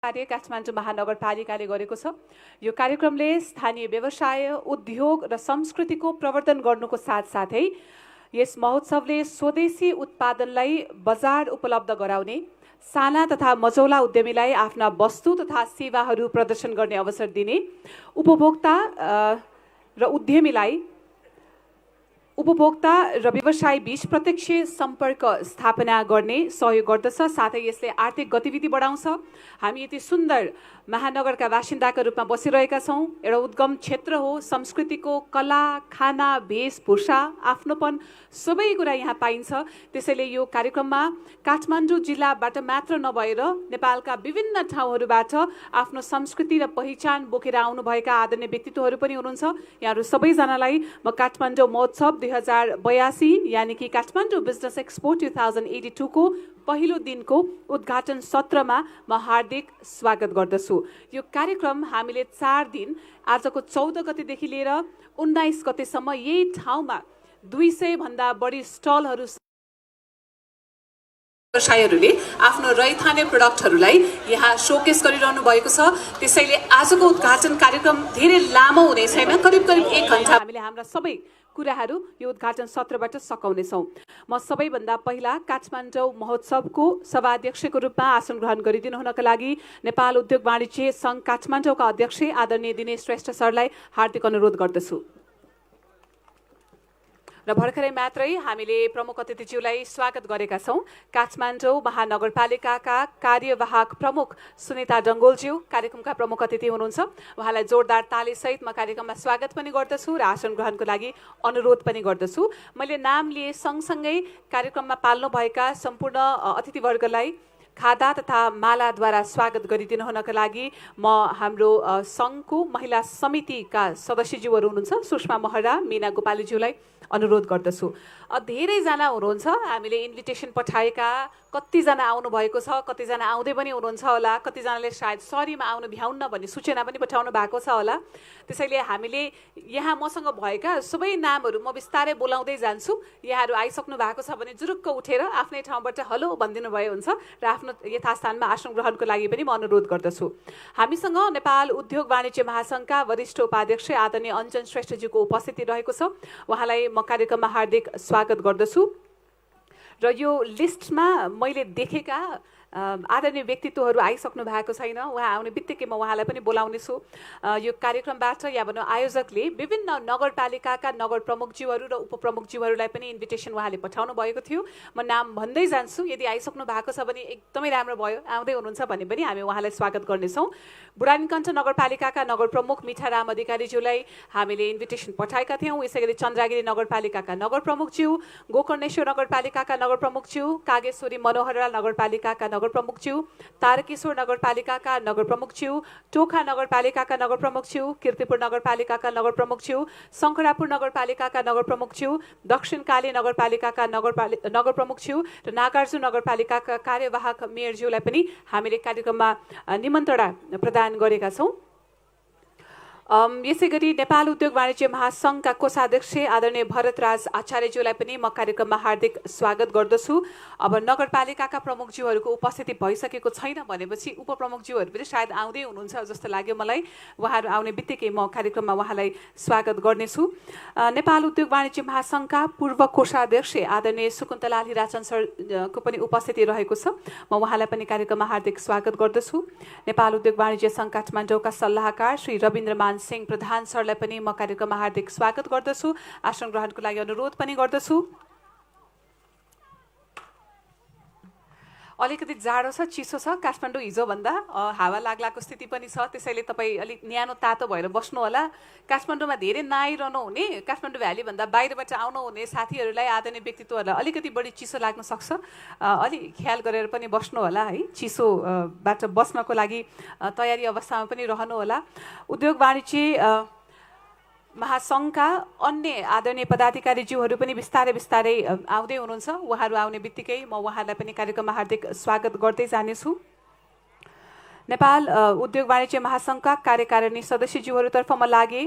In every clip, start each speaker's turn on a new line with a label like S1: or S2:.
S1: कार्य काठमाडौँ महानगरपालिकाले गरेको छ। यो कार्यक्रमले स्थानीय व्यवसाय, उद्योग र संस्कृतिको प्रवर्धन गर्नुको साथसाथै यस महोत्सवले स्वदेशी उत्पादनलाई बजार उपलब्ध गराउने, साना तथा मझौला उद्यमीलाई आफ्ना वस्तु तथा सेवाहरू प्रदर्शन गर्ने अवसर दिने, उपभोक्ता र व्यवसाय बीच प्रत्यक्ष सम्पर्क स्थापना गर्ने सहयोग गर्दछ। साथै यसले आर्थिक गतिविधि बढाउँछ। हामी यति सुन्दर महानगरका बासिन्दाका रूपमा बसिरहेका छौँ। एउटा उद्गम क्षेत्र हो। संस्कृतिको कला, खाना, वेशभूषा, आफ्नोपन सबै कुरा यहाँ पाइन्छ। त्यसैले यो कार्यक्रममा काठमाडौँ जिल्लाबाट मात्र नभएर नेपालका विभिन्न ठाउँहरूबाट आफ्नो संस्कृति र पहिचान बोकेर आउनुभएका आदरणीय व्यक्तित्वहरू पनि हुनुहुन्छ। यहाँहरू सबैजनालाई म काठमाडौँ महोत्सव 2082 यानि कि काठमाडौँ बिजनेस एक्सपो 2082 को पहिलो दिनको उद्घाटन सत्रमा म हार्दिक स्वागत गर्दछु। यो कार्यक्रम हामीले 4 दिन आजको 14 गतेदेखि लिएर 19 गतेसम्म यही ठाउँमा 200 भन्दा बढी स्टलहरू व्यवसायीहरूले आफ्नो रैथाने प्रोडक्टहरूलाई यहाँ शोकेस गरिरहनु भएको छ। त्यसैले आजको उद्घाटन कार्यक्रम धेरै लामो हुने छैन, करिब 1 घण्टा हामीले हाम्रा सबै कुराहरू यो उद्घाटन सत्रबाट सकाउनेछौँ। म सबैभन्दा पहिला काठमाडौँ महोत्सवको सभाध्यक्षको रूपमा आसन ग्रहण गरिदिनु हुनका लागि नेपाल उद्योग वाणिज्य सङ्घ काठमाडौँका अध्यक्ष आदरणीय दिनेश श्रेष्ठ सरलाई हार्दिक अनुरोध गर्दछु। र भर्खरै मात्रै हामीले प्रमुख अतिथिज्यूलाई स्वागत गरेका छौँ। काठमाडौँ महानगरपालिकाका कार्यवाहक प्रमुख सुनिता डङ्गोलज्यू कार्यक्रमका प्रमुख अतिथि हुनुहुन्छ। उहाँलाई जोरदार तालीसहित म कार्यक्रममा स्वागत पनि गर्दछु र आसन ग्रहणको लागि अनुरोध पनि गर्दछु। मैले नाम लिए सँगसँगै कार्यक्रममा पाल्नुभएका सम्पूर्ण अतिथिवर्गलाई खादा तथा मालाद्वारा स्वागत गरिदिनु हुनका लागि म हाम्रो सङ्घको महिला समितिका सदस्यज्यूहरू हुनुहुन्छ सुषमा महरा, मीना गोपालीज्यूलाई अनुरोध गर्दछु। धेरैजना हुनुहुन्छ, हामीले इन्भिटेसन पठाएका कतिजना आउनुभएको छ, कतिजना आउँदै पनि हुनुहुन्छ होला, कतिजनाले सायद सरीमा आउनु भ्याउन्न भन्ने सूचना पनि पठाउनु भएको छ होला। त्यसैले हामीले यहाँ मसँग भएका सबै नामहरू म बिस्तारै बोलाउँदै जान्छु। यहाँहरू आइसक्नु भएको छ भने जुरुक्क उठेर आफ्नै ठाउँबाट हलो भनिदिनु भयो हुन्छ र आफ्नो यथास्थानमा आसन ग्रहणको लागि पनि म अनुरोध गर्दछु। हामीसँग नेपाल उद्योग वाणिज्य महासङ्घका वरिष्ठ उपाध्यक्ष आदरणीय अञ्जन श्रेष्ठज्यूको उपस्थिति रहेको छ। उहाँलाई म कार्यक्रममा हार्दिक स्वागत गर्दछु। र यो लिस्टमा मैले देखेका आदरणीय व्यक्तित्वहरू आइसक्नु भएको छैन। उहाँ आउने बित्तिकै म उहाँलाई पनि बोलाउनेछु। यो कार्यक्रमबाट या भनौँ आयोजकले विभिन्न नगरपालिकाका नगर प्रमुखज्यूहरू र उपप्रमुखज्यूहरूलाई पनि इन्भिटेसन उहाँले पठाउनु भएको थियो। म नाम भन्दै जान्छु, यदि आइसक्नु भएको छ भने एकदमै राम्रो भयो, आउँदै हुनुहुन्छ भने पनि हामी उहाँलाई स्वागत गर्नेछौँ। बुढानीकण्ठ नगरपालिकाका नगर प्रमुख मिठाराम अधिकारीज्यूलाई हामीले इन्भिटेसन पठाएका थियौँ। यसै गरी चन्द्रागिरी नगरपालिकाका नगर प्रमुखज्यू, गोकर्णेश्वर नगरपालिकाका नगर प्रमुखज्यू, कागेश्वरी मनोहरा नगरपालिकाका नगर प्रमुखज्यू, तारकेश्वर नगरपालिकाका नगर प्रमुखज्यू, टोखा नगरपालिकाका नगर प्रमुखज्यू, कीर्तिपुर नगरपालिकाका नगर प्रमुखज्यू, शङ्करापुर नगरपालिकाका नगर प्रमुखज्यू, दक्षिण काली नगरपालिकाका नगर प्रमुखज्यू र नागार्जुन नगरपालिकाका कार्यवाहक मेयरज्यूलाई पनि हामीले कार्यक्रममा निमन्त्रणा प्रदान गरेका छौँ। यसै गरी नेपाल उद्योग वाणिज्य महासङ्घका कोषाध्यक्ष आदरणीय भरतराज आचार्यज्यूलाई पनि म कार्यक्रममा हार्दिक स्वागत गर्दछु। अब नगरपालिकाका प्रमुखज्यूहरूको उपस्थिति भइसकेको छैन भनेपछि उपप्रमुखज्यूहरू पनि सायद आउँदै हुनुहुन्छ जस्तो लाग्यो मलाई। उहाँहरू आउने बित्तिकै म कार्यक्रममा उहाँलाई स्वागत गर्नेछु। नेपाल उद्योग वाणिज्य महासङ्घका पूर्व कोषाध्यक्ष आदरणीय सुकुन्तलाल हिराचन सरको पनि उपस्थिति रहेको छ। म उहाँलाई पनि कार्यक्रममा हार्दिक स्वागत गर्दछु। नेपाल उद्योग वाणिज्य सङ्घ काठमाडौँका सल्लाहकार श्री रविन्द्रमान सिंह प्रधान सरलाई पनि म कार्यक्रममा हार्दिक स्वागत गर्दछु। आसन ग्रहणको लागि अनुरोध पनि गर्दछु। अलिकति जाडो छ, चिसो छ काठमाडौँ हिजोभन्दा, हावा लाग्लाको स्थिति पनि छ। त्यसैले तपाईँ अलिक न्यानो तातो भएर बस्नु होला। काठमाडौँमा धेरै नआइरहनु हुने, काठमाडौँ भ्यालीभन्दा बाहिरबाट आउनुहुने साथीहरूलाई, आदरणीय व्यक्तित्वहरूलाई अलिकति बढी चिसो लाग्न सक्छ। अलिक ख्याल गरेर पनि बस्नु होला है। चिसोबाट बस्नको लागि तयारी अवस्थामा पनि रहनु होला। उद्योग वाणिज्य महासङ्घका अन्य आदरणीय पदाधिकारीज्यूहरू पनि बिस्तारै आउँदै हुनुहुन्छ। उहाँहरू आउने बित्तिकै म उहाँलाई पनि कार्यक्रममा हार्दिक स्वागत गर्दै जानेछु। नेपाल उद्योग वाणिज्य महासङ्घका कार्यकारिणी सदस्यज्यूहरूतर्फ म लागे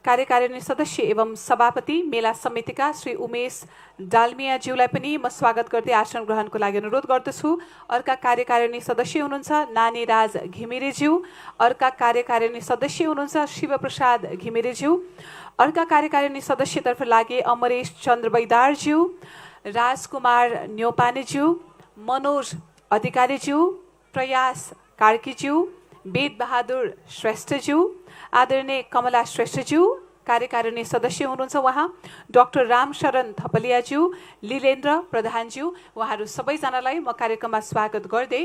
S1: कार्यकारिणी सदस्य एवं सभापति मेला समितिका श्री उमेश डालमियाज्यूलाई पनि म स्वागत गर्दै आसन ग्रहणको लागि अनुरोध गर्दछु। अर्का कार्यकारिणी सदस्य हुनुहुन्छ नानीराज घिमिरेज्यू, अर्का कार्यकारिणी सदस्य हुनुहुन्छ शिवप्रसाद घिमिरेज्यू, अर्का कार्यकारिणी सदस्यतर्फ लागे अमरेश चन्द्र बैदारज्यू, राजकुमार न्यौपानेज्यू, मनोज अधिकारीज्यू, प्रयास कार्कीज्यू, वेदबहादुर श्रेष्ठज्यू, आदरणीय कमला श्रेष्ठज्यू कार्यकारिणी सदस्य हुनुहुन्छ उहाँ, डाक्टर रामशरण थपलियाज्यू, लीलेन्द्र प्रधानज्यू, उहाँहरू सबैजनालाई म कार्यक्रममा स्वागत गर्दै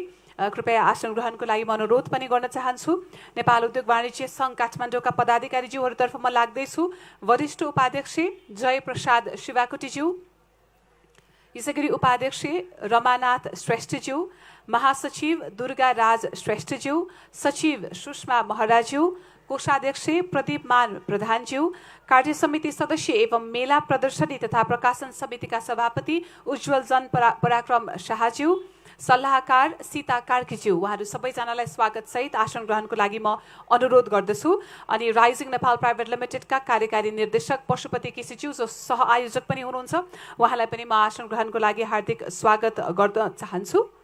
S1: कृपया आसन ग्रहणको लागि म अनुरोध पनि गर्न चाहन्छु। नेपाल उद्योग वाणिज्य सङ्घ काठमाडौँका पदाधिकारीज्यूहरूतर्फ म लाग्दैछु वरिष्ठ उपाध्यक्ष जयप्रसाद शिवाकोटीज्यू, यसैगरी उपाध्यक्ष रमानाथ श्रेष्ठज्यू, महासचिव दुर्गा राज श्रेष्ठज्यू, सचिव सुषमा महराज्यू, कोषाध्यक्ष प्रदीपमान प्रधानज्यू, कार्य समिति सदस्य एवं मेला प्रदर्शनी तथा प्रकाशन समितिका सभापति उज्जवल जन पराक्रम शाहज्यू, सल्लाहकार सीता कार्कीज्यू, उहाँहरू सबैजनालाई स्वागत सहित आसन ग्रहणको लागि म अनुरोध गर्दछु। अनि राइजिङ नेपाल प्राइभेट लिमिटेडका कार्यकारी निर्देशक पशुपति केसीज्यू जो सह आयोजक पनि हुनुहुन्छ, उहाँलाई पनि म आसन ग्रहणको लागि हार्दिक स्वागत गर्न चाहन्छु।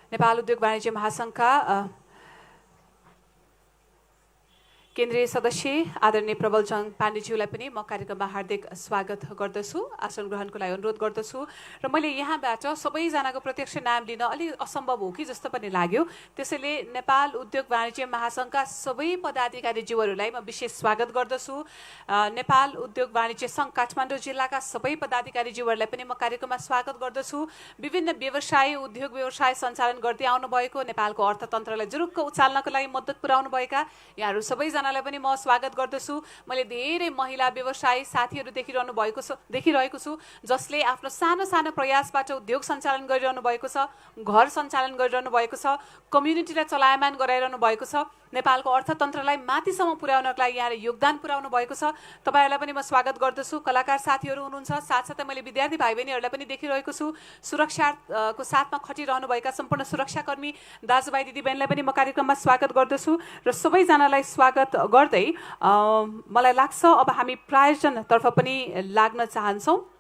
S1: नेपाल उद्योग वाणिज्य महासङ्घका केन्द्रीय सदस्य आदरणीय प्रबलचङ पाण्डेज्यूलाई पनि म कार्यक्रममा हार्दिक स्वागत गर्दछु, आसन ग्रहणको लागि अनुरोध गर्दछु। र मैले यहाँबाट सबैजनाको प्रत्यक्ष नाम लिन अलिक असम्भव हो कि जस्तो पनि लाग्यो, त्यसैले नेपाल उद्योग वाणिज्य महासङ्घका सबै पदाधिकारीज्यूहरूलाई म विशेष स्वागत गर्दछु। नेपाल उद्योग वाणिज्य सङ्घ काठमाडौँ जिल्लाका सबै पदाधिकारीज्यूहरूलाई पनि म कार्यक्रममा स्वागत गर्दछु। विभिन्न व्यवसाय उद्योग व्यवसाय सञ्चालन गर्दै आउनुभएको, नेपालको अर्थतन्त्रलाई जुरुक्क उचाल्नको लागि मद्दत पुर्याउनु भएका यहाँहरू सबैजना पनि म स्वागत गर्दछु। मैले धेरै महिला व्यवसायी साथीहरू देखिरहेको छु जसले आफ्नो सानो सानो प्रयासबाट उद्योग सञ्चालन गरिरहनु भएको छ, घर सञ्चालन गरिरहनु भएको छ, कम्युनिटीलाई चलायमान गराइरहनु भएको छ, नेपालको अर्थतन्त्रलाई माथिसम्म पुर्याउनको लागि यहाँले योगदान पुर्याउनु भएको छ। तपाईँहरूलाई पनि म स्वागत गर्दछु। कलाकार साथीहरू हुनुहुन्छ, साथसाथै मैले विद्यार्थी भाइ बहिनीहरूलाई पनि देखिरहेको छु। सुरक्षाको साथमा खटिरहनुभएका सम्पूर्ण सुरक्षाकर्मी दाजुभाइ दिदीबहिनीलाई पनि म कार्यक्रममा स्वागत गर्दछु। र सबैजनालाई स्वागत गर्दै मलाई लाग्छ अब हामी प्रायोजनतर्फ पनि लाग्न चाहन्छौँ।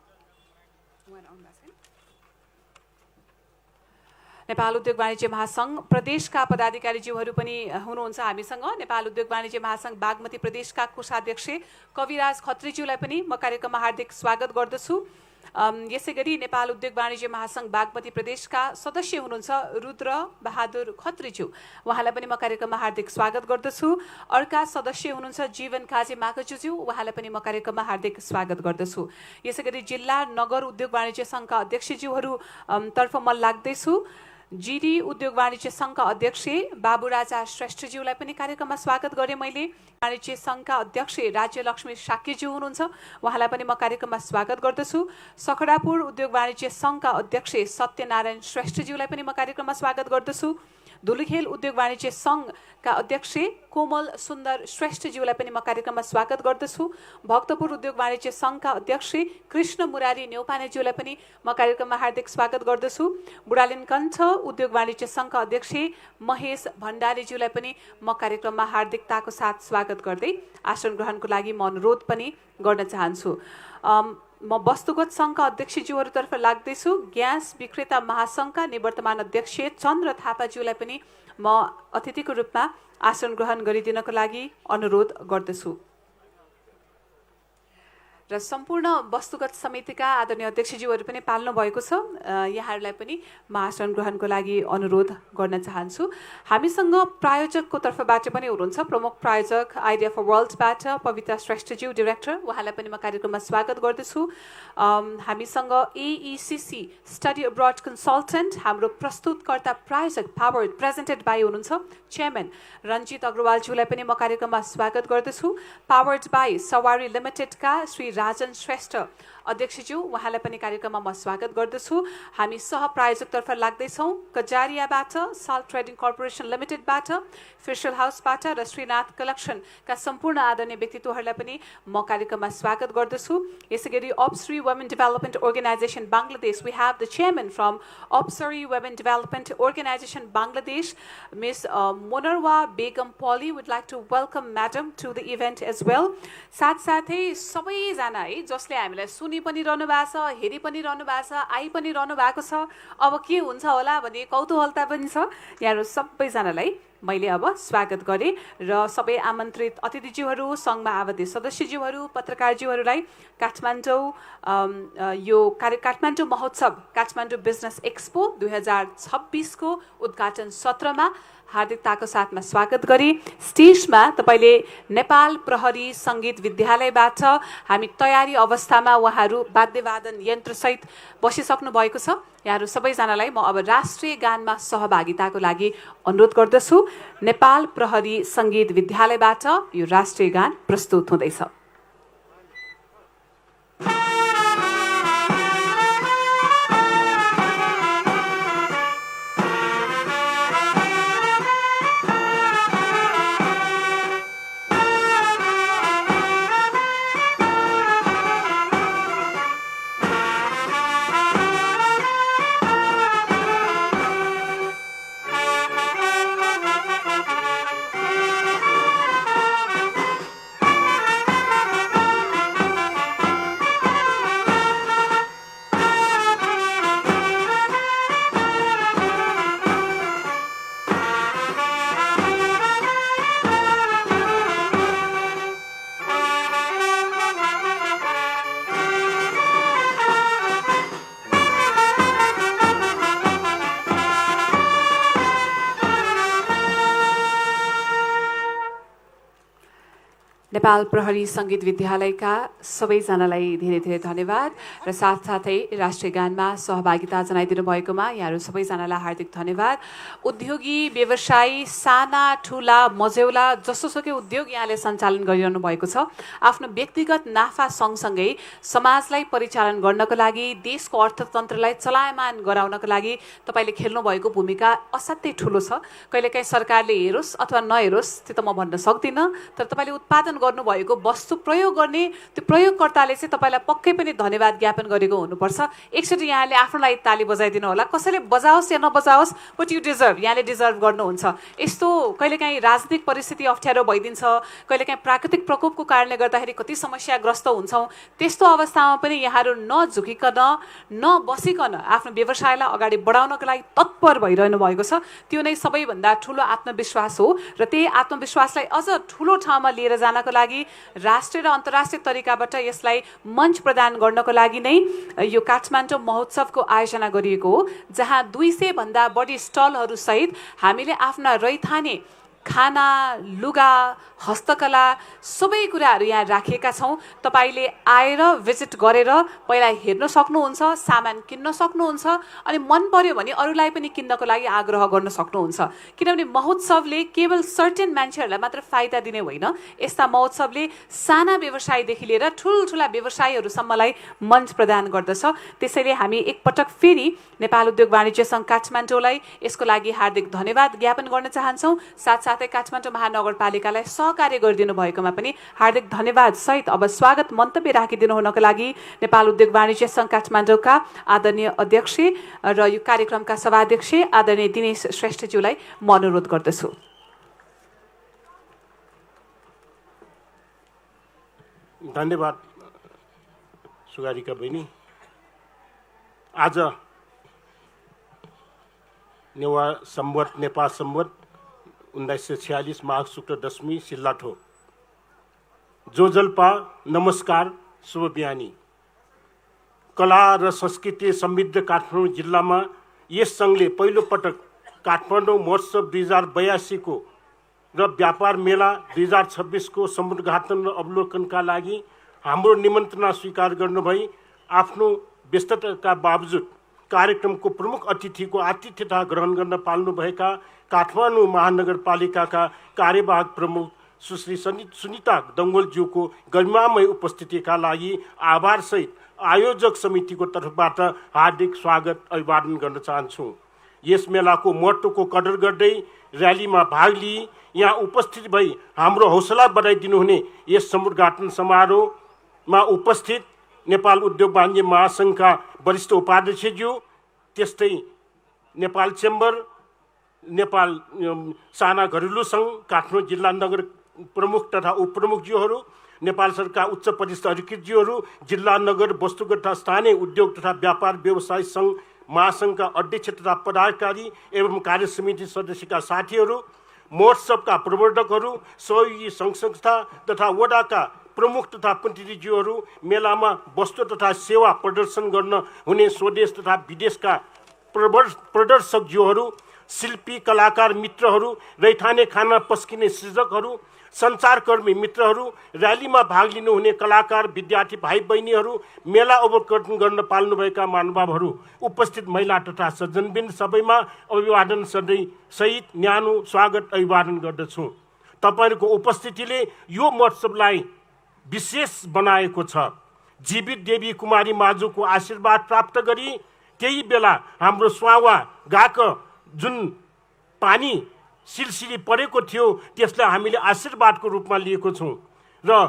S1: नेपाल उद्योग वाणिज्य महासङ्घ प्रदेशका पदाधिकारीज्यूहरू पनि हुनुहुन्छ हामीसँग। नेपाल उद्योग वाणिज्य महासङ्घ बागमती प्रदेशका कोषाध्यक्ष कविराज खत्रीज्यूलाई पनि म कार्यक्रममा हार्दिक स्वागत गर्दछु। यसै गरी नेपाल उद्योग वाणिज्य महासङ्घ बागमती प्रदेशका सदस्य हुनुहुन्छ रुद्र बहादुर खत्रीज्यू, उहाँलाई पनि म कार्यक्रममा हार्दिक स्वागत गर्दछु। अर्का सदस्य हुनुहुन्छ जीवन काजे माकज्यूज्यू, उहाँलाई पनि म कार्यक्रममा हार्दिक स्वागत गर्दछु। यसै गरी जिल्ला नगर उद्योग वाणिज्य सङ्घका अध्यक्षज्यूहरू तर्फ म लाग्दैछु। जिडी उद्योग वाणिज्य सङ्घका अध्यक्ष बाबुराजा श्रेष्ठज्यूलाई पनि कार्यक्रममा स्वागत गरेँ मैले। वाणिज्य सङ्घका अध्यक्ष राज्यलक्ष्मी साक्यज्यू हुनुहुन्छ, उहाँलाई पनि म कार्यक्रममा स्वागत गर्दछु। सखडापुर उद्योग वाणिज्य सङ्घका अध्यक्ष सत्यनारायण श्रेष्ठज्यूलाई पनि म कार्यक्रममा स्वागत गर्दछु। धुलिखेल उद्योग वाणिज्य सङ्घका अध्यक्ष कोमल सुन्दर श्रेष्ठज्यूलाई पनि म कार्यक्रममा स्वागत गर्दछु। भक्तपुर उद्योग वाणिज्य सङ्घका अध्यक्ष कृष्ण मुरारी न्यौपानेज्यूलाई पनि म कार्यक्रममा हार्दिक स्वागत गर्दछु। बुढालिनकण्ठ उद्योग वाणिज्य सङ्घका अध्यक्ष महेश भण्डारीज्यूलाई पनि म कार्यक्रममा हार्दिकताको साथ स्वागत गर्दै आसन ग्रहणको लागि म अनुरोध पनि गर्न चाहन्छु। म वस्तुगत सङ्घका अध्यक्षज्यूहरूतर्फ लाग्दैछु। ग्यास विक्रेता महासङ्घका निवर्तमान अध्यक्ष चन्द्र थापाज्यूलाई पनि म अतिथिको रूपमा आसन ग्रहण गरिदिनको लागि अनुरोध गर्दछु। र सम्पूर्ण वस्तुगत समितिका आदरणीय अध्यक्षज्यूहरू पनि पाल्नु भएको छ, यहाँहरूलाई पनि म आसन ग्रहणको लागि अनुरोध गर्न चाहन्छु। हामीसँग प्रायोजकको तर्फबाट पनि हुनुहुन्छ, प्रमुख प्रायोजक आइडिया फर वर्ल्डबाट पविता श्रेष्ठज्यू डिरेक्टर, उहाँलाई पनि म कार्यक्रममा स्वागत गर्दछु। हामीसँग एइसिसी स्टडी अब्रड कन्सल्टेन्ट हाम्रो प्रस्तुतकर्ता प्रायोजक पावर्ड प्रेजेन्टेड बाई हुनुहुन्छ चेयरम्यान रञ्जित अग्रवालज्यूलाई पनि म कार्यक्रममा स्वागत गर्दछु। पावर्ड बाई सवारी लिमिटेडका श्री राजन श्रेष्ठ अध्यक्षज्यू, उहाँलाई पनि कार्यक्रममा म स्वागत गर्दछु। हामी सहप्रायोजकतर्फ लाग्दैछौँ कजारियाबाट, साल्ट ट्रेडिङ कर्पोरेसन लिमिटेडबाट, फिशल हाउसबाट र श्रीनाथ कलेक्सनका सम्पूर्ण आदरणीय व्यक्तित्वहरूलाई पनि म कार्यक्रममा स्वागत गर्दछु। यसैगरी Apsari women development organisation Bangladesh, we have the chairman from Apsari women development organisation Bangladesh, miss Monowara Begum Poly, would like to welcome madam to the event as well. साथसाथै सबैजना है जसले हामीलाई सुनि पनि रहनु भएको छ, हेरि पनि रहनु भएको छ, आई पनि रहनु भएको छ, अब के हुन्छ होला भन्ने कौतूहलता पनि छ। यहाँहरू सबैजनालाई मैले अब स्वागत गरेँ र सबै आमन्त्रित अतिथिज्यूहरू, सङ्घमा आबद्ध सदस्यज्यूहरू, पत्रकारज्यूहरूलाई काठमाडौँ महोत्सव, काठमाडौँ बिजनेस एक्सपो 2026 को उद्घाटन सत्रमा हार्दिकताको साथमा स्वागत गरी स्टेजमा तपाईँले नेपाल प्रहरी सङ्गीत विद्यालयबाट हामी तयारी अवस्थामा उहाँहरू वाद्यवादन यन्त्रसहित बसिसक्नु भएको छ। यहाँहरू सबैजनालाई म अब राष्ट्रिय गानमा सहभागिताको लागि अनुरोध गर्दछु। नेपाल प्रहरी सङ्गीत विद्यालयबाट यो राष्ट्रिय गान प्रस्तुत हुँदैछ। नेपाल प्रहरी सङ्गीत विद्यालयका सबैजनालाई धेरै धेरै धन्यवाद र साथसाथै राष्ट्रिय गानमा सहभागिता जनाइदिनु भएकोमा यहाँहरू सबैजनालाई हार्दिक धन्यवाद। उद्योगी व्यवसायी, साना ठुला मझौला जसोसुकै उद्योग यहाँले सञ्चालन गरिरहनु भएको छ। आफ्नो व्यक्तिगत नाफा सँगसँगै समाजलाई परिचालन गर्नको लागि, देशको अर्थतन्त्रलाई चलायमान गराउनको लागि तपाईँले खेल्नुभएको भूमिका असाध्यै ठुलो छ। कहिलेकाहीँ सरकारले हेरोस् अथवा नहेरोस् त्यो त म भन्न सक्दिनँ, तर तपाईँले उत्पादन गर्नुभएको वस्तु प्रयोग गर्ने त्यो प्रयोगकर्ताले चाहिँ तपाईँलाई पक्कै पनि धन्यवाद ज्ञापन गरेको हुनुपर्छ। एकचोटि यहाँले आफ्नो लागि ताली बजाइदिनु होला। कसैले बजाओस् या नबजाओस्, बट यु डिजर्भ, यहाँले डिजर्भ गर्नुहुन्छ। यस्तो कहिलेकाहीँ राजनीतिक परिस्थिति अप्ठ्यारो भइदिन्छ, कहिलेकाहीँ प्राकृतिक प्रकोपको कारणले गर्दाखेरि कति समस्याग्रस्त हुन्छौँ। त्यस्तो अवस्थामा पनि यहाँहरू नझुकिकन, नबसिकन आफ्नो व्यवसायलाई अगाडि बढाउनको लागि तत्पर भइरहनु भएको छ। त्यो नै सबैभन्दा ठुलो आत्मविश्वास हो र त्यही आत्मविश्वासलाई अझ ठुलो ठाउँमा लिएर जानको लागि राष्ट्रिय र अन्तर्राष्ट्रिय तरिकाबाट यसलाई मञ्च प्रदान गर्नको लागि नै यो काठमाडौँ महोत्सवको आयोजना गरिएको हो, जहाँ 200 भन्दा बढी स्टलहरू सहित हामीले आफ्ना रैथाने खाना, लुगा, हस्तकला सबै कुराहरू यहाँ राखेका छौँ। तपाईँले आएर भिजिट गरेर पहिला हेर्न सक्नुहुन्छ, सामान किन्न सक्नुहुन्छ, अनि मन पर्यो भने अरूलाई पनि किन्नको लागि आग्रह गर्न सक्नुहुन्छ। किनभने महोत्सवले केवल सर्टेन मान्छेहरूलाई मात्र फाइदा दिने होइन, यस्ता महोत्सवले साना व्यवसायदेखि लिएर ठुल्ठुला व्यवसायहरूसम्मलाई मञ्च प्रदान गर्दछ। त्यसैले हामी एकपटक फेरि नेपाल उद्योग वाणिज्य सङ्घ काठमाडौँलाई यसको लागि हार्दिक धन्यवाद ज्ञापन गर्न चाहन्छौँ। साथसाथै काठमाडौँ महानगरपालिकालाई सहकार्य गरिदिनु भएकोमा पनि हार्दिक धन्यवाद सहित अब स्वागत मन्तव्य राखिदिनु हुनको लागि नेपाल उद्योग वाणिज्य सङ्घ काठमाडौँका आदरणीय अध्यक्ष र यो कार्यक्रमका सभाध्यक्ष आदरणीय दिनेश श्रेष्ठज्यूलाई म अनुरोध गर्दछु।
S2: धन्यवाद सुगारिका बहिनी। आज नेवा सम्वत, नेपाल सम्वत 1946 माघ शुक्ल दशमी सिल्लाठो। जो जल्पा नमस्कार, शुभ बिहानी। कला र संस्कृति समृद्ध काठमाडौँ जिल्लामा यस सङ्घले पहिलो पटक काठमाडौँ महोत्सव 2082 को र व्यापार मेला 2026 को समुद्घाटन र अवलोकनका लागि हाम्रो निमन्त्रणा स्वीकार गर्नुभई आफ्नो व्यस्तताका बावजुद कार्यक्रमको प्रमुख अतिथिको आतिथ्यता ग्रहण गर्न पाल्नुभएका काठमाडौँ महानगरपालिकाका कार्यवाहक प्रमुख सुश्री सुनिता डङ्गोलज्यूको गरिमामय उपस्थितिका लागि आभारसहित आयोजक समितिको तर्फबाट हार्दिक स्वागत अभिवादन गर्न चाहन्छु। यस मेलाको महत्त्वको कदर गर्दै र्यालीमा भाग लिई यहाँ उपस्थित भई हाम्रो हौसला बढाइदिनुहुने यस समुद्घाटन समारोहमा उपस्थित नेपाल उद्योग वाणिज्य महासङ्घका वरिष्ठ उपाध्यक्षज्यू, त्यस्तै नेपाल चेम्बर, नेपाल साना घरेलु सङ्घ काठमाडौँ जिल्ला नगर प्रमुख तथा उपप्रमुखज्यूहरू, नेपाल सरकार उच्च पदस्थ अधिकृतज्यूहरू, जिल्ला नगर वस्तुगत तथा स्थानीय उद्योग तथा व्यापार व्यवसाय सङ्घ महासङ्घका अध्यक्ष तथा पदाधिकारी एवं कार्य समिति सदस्यका साथीहरू, महोत्सवका प्रवर्धकहरू, सहयोगी सङ्घ संस्था तथा वडाका प्रमुख तथा प्रतिनिधिज्यूहरू, मेलामा वस्तु तथा सेवा प्रदर्शन गर्न हुने स्वदेश तथा विदेशका प्रदर्शकज्यूहरू, शिल्पी कलाकार मित्रहरू, रैथाने खाना पस्किने सृजकहरू, सञ्चारकर्मी मित्रहरू, र्यालीमा भाग लिनुहुने कलाकार विद्यार्थी भाइ बहिनीहरू, मेला अवलोकन गर्न पाल्नुभएका महानुभावहरू, उपस्थित महिला तथा सज्जनबिन सबैमा अभिवादन सहित न्यानो स्वागत अभिवादन गर्दछु। तपाईँहरूको उपस्थितिले यो महोत्सवलाई विशेष बनाएको छ। जीवित देवी कुमारी माझुको आशीर्वाद प्राप्त गरी केही बेला हाम्रो स्वावा गाक जुन पानी सिलसिली परेको थियो त्यसलाई हामीले आशीर्वादको रूपमा लिएको छौँ र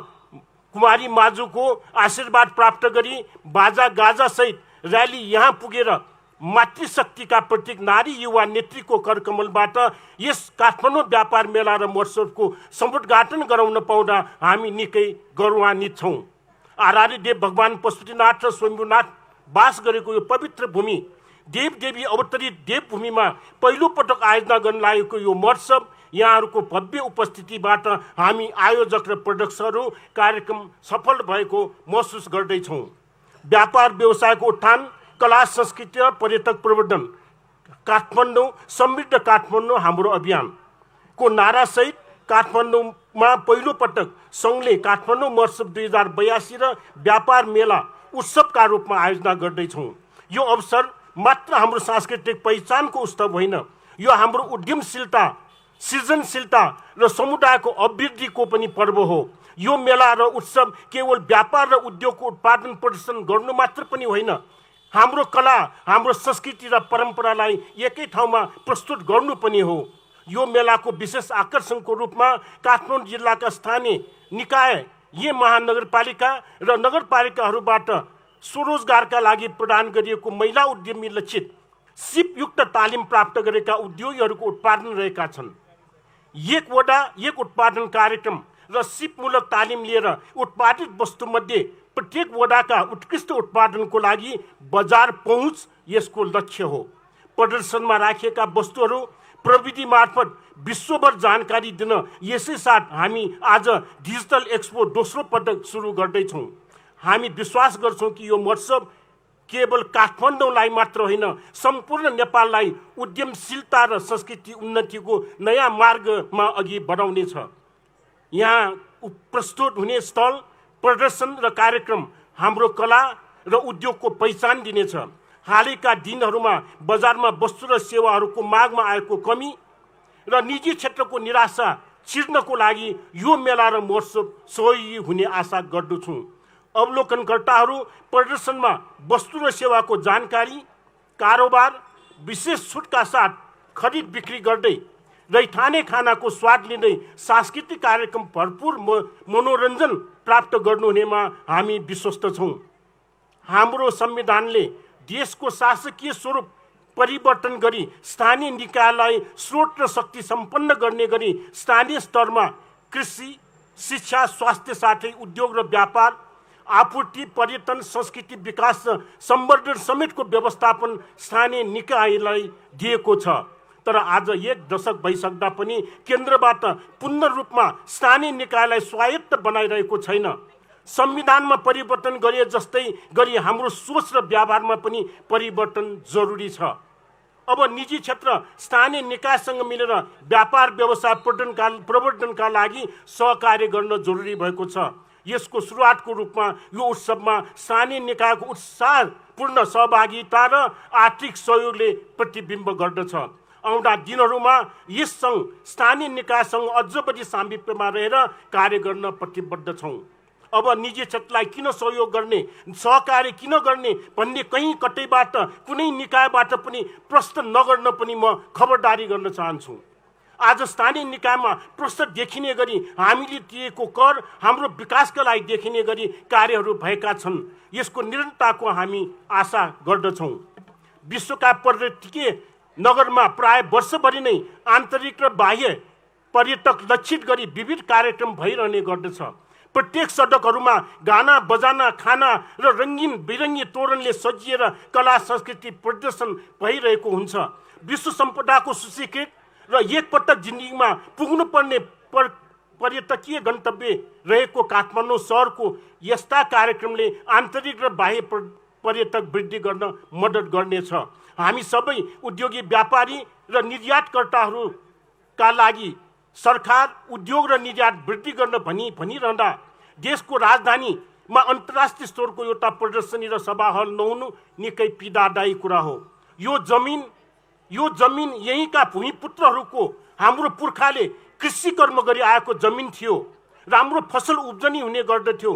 S2: कुमारी माझुको आशीर्वाद प्राप्त गरी बाजा गाजा सहित र्याली यहाँ पुगेर मातृशक्तिका प्रतीक नारी युवा नेत्रीको करकमलबाट यस काठमाडौँ व्यापार मेला र महोत्सवको समुद्घाटन गराउन पाउँदा हामी निकै गौरवान्वित छौँ। आरार्य देव भगवान पशुपतिनाथ र स्वयम्भूनाथ वास गरेको यो पवित्र भूमि, देवदेवी अवतरित देवभूमिमा पहिलो पटक आयोजना गर्न लागेको यो महोत्सव, यहाँहरूको भव्य उपस्थितिबाट हामी आयोजक र प्रदर्शकहरू कार्यक्रम सफल भएको महसुस गर्दैछौँ। व्यापार व्यवसायको उत्थान, कला संस्कृति र पर्यटक प्रवर्धन, काठमाडौँ समृद्ध काठमाडौँ हाम्रो अभियानको नारासहित काठमाडौँमा पहिलो पटक सङ्घले काठमाडौँ महोत्सव 2082 र व्यापार मेला उत्सवका रूपमा आयोजना गर्दैछौँ। यो अवसर मात्र हाम्रो सांस्कृतिक पहिचानको उत्सव होइन, यो हाम्रो उद्यमशीलता, सृजनशीलता र समुदायको अभिवृद्धिको पनि पर्व हो। यो मेला र उत्सव केवल व्यापार र उद्योगको उत्पादन प्रदर्शन गर्नु मात्र पनि होइन, हाम्रो कला, हाम्रो संस्कृति र परम्परालाई एकै ठाउँमा प्रस्तुत गर्नु पनि हो। यो मेलाको विशेष आकर्षणको रूपमा काठमाडौँ जिल्लाका स्थानीय निकाय, यी महानगरपालिका र नगरपालिकाहरूबाट स्वरोजगारका लागि प्रदान गरिएको महिला उद्यमी लक्षित सिपयुक्त तालिम प्राप्त गरेका उद्योगीहरूको उत्पादन रहेका छन्। एक वडा एक उत्पादन कार्यक्रम र सिपमूलक तालिम लिएर उत्पादित वस्तुमध्ये प्रत्येक वडाका उत्कृष्ट उत्पादनको लागि बजार पहुँच यसको लक्ष्य हो। प्रदर्शनमा राखिएका वस्तुहरू प्रविधि मार्फत विश्वभर जानकारी दिन यसै साथ हामी आज डिजिटल एक्सपो दोस्रो पटक सुरु गर्दैछौँ। हामी विश्वास गर्छौँ कि यो महोत्सव केवल काठमाडौँलाई मात्र होइन, सम्पूर्ण नेपाललाई उद्यमशीलता र संस्कृति उन्नतिको नयाँ मार्गमा अघि बढाउनेछ। यहाँ प्रस्तुत हुने स्थल, प्रदर्शन र कार्यक्रम हाम्रो कला र उद्योगको पहिचान दिनेछ। हालैका दिनहरूमा बजारमा वस्तु र सेवाहरूको मागमा आएको कमी र निजी क्षेत्रको निराशा चिर्नको लागि यो मेला र महोत्सव सहयोगी हुने आशा गर्दछु। अवलोकनकर्ताहरू प्रदर्शनमा वस्तु र सेवाको जानकारी, कारोबार, विशेष छुटका साथ खरिद बिक्री गर्दै रैथाने खानाको स्वाद लिँदै सांस्कृतिक कार्यक्रम भरपूर मनोरञ्जन प्राप्त गर्नुहुनेमा हामी विश्वस्त छौँ। हाम्रो संविधानले देशको शासकीय स्वरूप परिवर्तन गरी स्थानीय निकायलाई स्रोत र शक्ति सम्पन्न गर्ने गरी स्थानीय स्तरमा कृषि, शिक्षा, स्वास्थ्य साथै उद्योग र व्यापार, आपूर्ति, पर्यटन, संस्कृति विकास र सम्वर्धन समेतको व्यवस्थापन स्थानीय निकायलाई दिएको छ। तर आज एक दशक भइसक्दा पनि केन्द्रबाट पूर्ण रूपमा स्थानीय निकायलाई स्वायत्त बनाइरहेको छैन। संविधानमा परिवर्तन गरे जस्तै गरी हाम्रो सोच र व्यवहारमा पनि परिवर्तन जरुरी छ। अब निजी क्षेत्र स्थानीय निकायसँग मिलेर व्यापार व्यवसाय प्रवर्धनका लागि सहकार्य गर्न जरुरी भएको छ। यसको सुरुवातको रूपमा यो उत्सवमा स्थानीय निकायको उत्साहपूर्ण सहभागिता र आर्थिक सहयोगले प्रतिबिम्ब गर्दछ। आउँदा दिनहरूमा यससँग स्थानीय निकायसँग अझ बढी सामिप्यमा रहेर कार्य गर्न प्रतिबद्ध छौँ। अब निजी क्षेत्रलाई किन सहयोग गर्ने, सहकार्य किन गर्ने भन्ने कहीँ कतैबाट कुनै निकायबाट पनि प्रश्न नगर्न पनि म खबरदारी गर्न चाहन्छु। आज स्थानीय निकायमा प्रश्न देखिने गरी हामीले दिएको कर हाम्रो विकासका लागि देखिने गरी कार्यहरू भएका छन्। यसको निरन्तरताको हामी आशा गर्दछौँ। विश्वका पर्यटकीय नगरमा प्राय वर्षभरि नै आन्तरिक र बाह्य पर्यटक लक्षित गरी विविध कार्यक्रम भइरहने गर्दछ। प्रत्येक सडकहरूमा गाना बजाना खाना र रङ्गीन बिरङ्गी तोरणले सजिएर कला संस्कृति प्रदर्शन भइरहेको हुन्छ। विश्व सम्पदाको सूचीकृत र एकपटक जिन्दगीमा पुग्नुपर्ने पर्यटकीय गन्तव्य रहेको काठमाडौँ सहरको यस्ता कार्यक्रमले आन्तरिक र बाह्य पर्यटक वृद्धि गर्न मद्दत गर्नेछ। हामी सबै उद्योगी व्यापारी र निर्यातकर्ताहरूका लागि सरकार उद्योग र निर्यात वृद्धि गर्न भनिरहँदा देशको राजधानीमा अन्तर्राष्ट्रिय स्तरको एउटा प्रदर्शनी र सभा हल नहुनु निकै पीडादायी कुरा हो। यो जमिन यहीँका भूमिपुत्रहरूको हाम्रो पुर्खाले कृषि कर्म गरी आएको जमिन थियो। राम्रो फसल उब्जनी हुने गर्दथ्यो।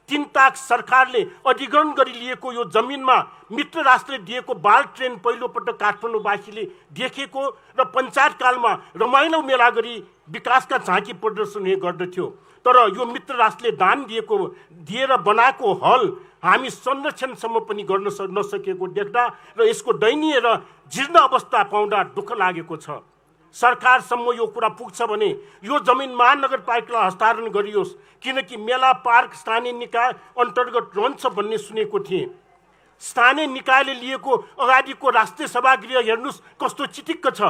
S2: 3 ताक सरकारले अधिग्रहण गरी लिएको यो जमिनमा मित्र राष्ट्रले दिएको बाल ट्रेन पहिलोपटक काठमाडौँवासीले देखेको र पञ्चायतकालमा रमाइलो मेला गरी विकासका झाँकी प्रदर्शन हुने गर्दथ्यो। तर यो मित्र राष्ट्रले दान दिएर बनाएको हल हामी संरक्षणसम्म पनि गर्न नसकेको देख्दा र यसको दयनीय र जीर्ण अवस्था पाउँदा दुःख लागेको छ। सरकारसम्म यो कुरा पुग्छ भने यो जमिन महानगरपालिकालाई हस्तान्तरण गरियोस्, किनकि मेला पार्क स्थानीय निकाय अन्तर्गत रहन्छ भन्ने सुनेको थिएँ। स्थानीय निकायले लिएको अगाडिको राष्ट्रिय सभागृह हेर्नुहोस् कस्तो चिटिक्क छ।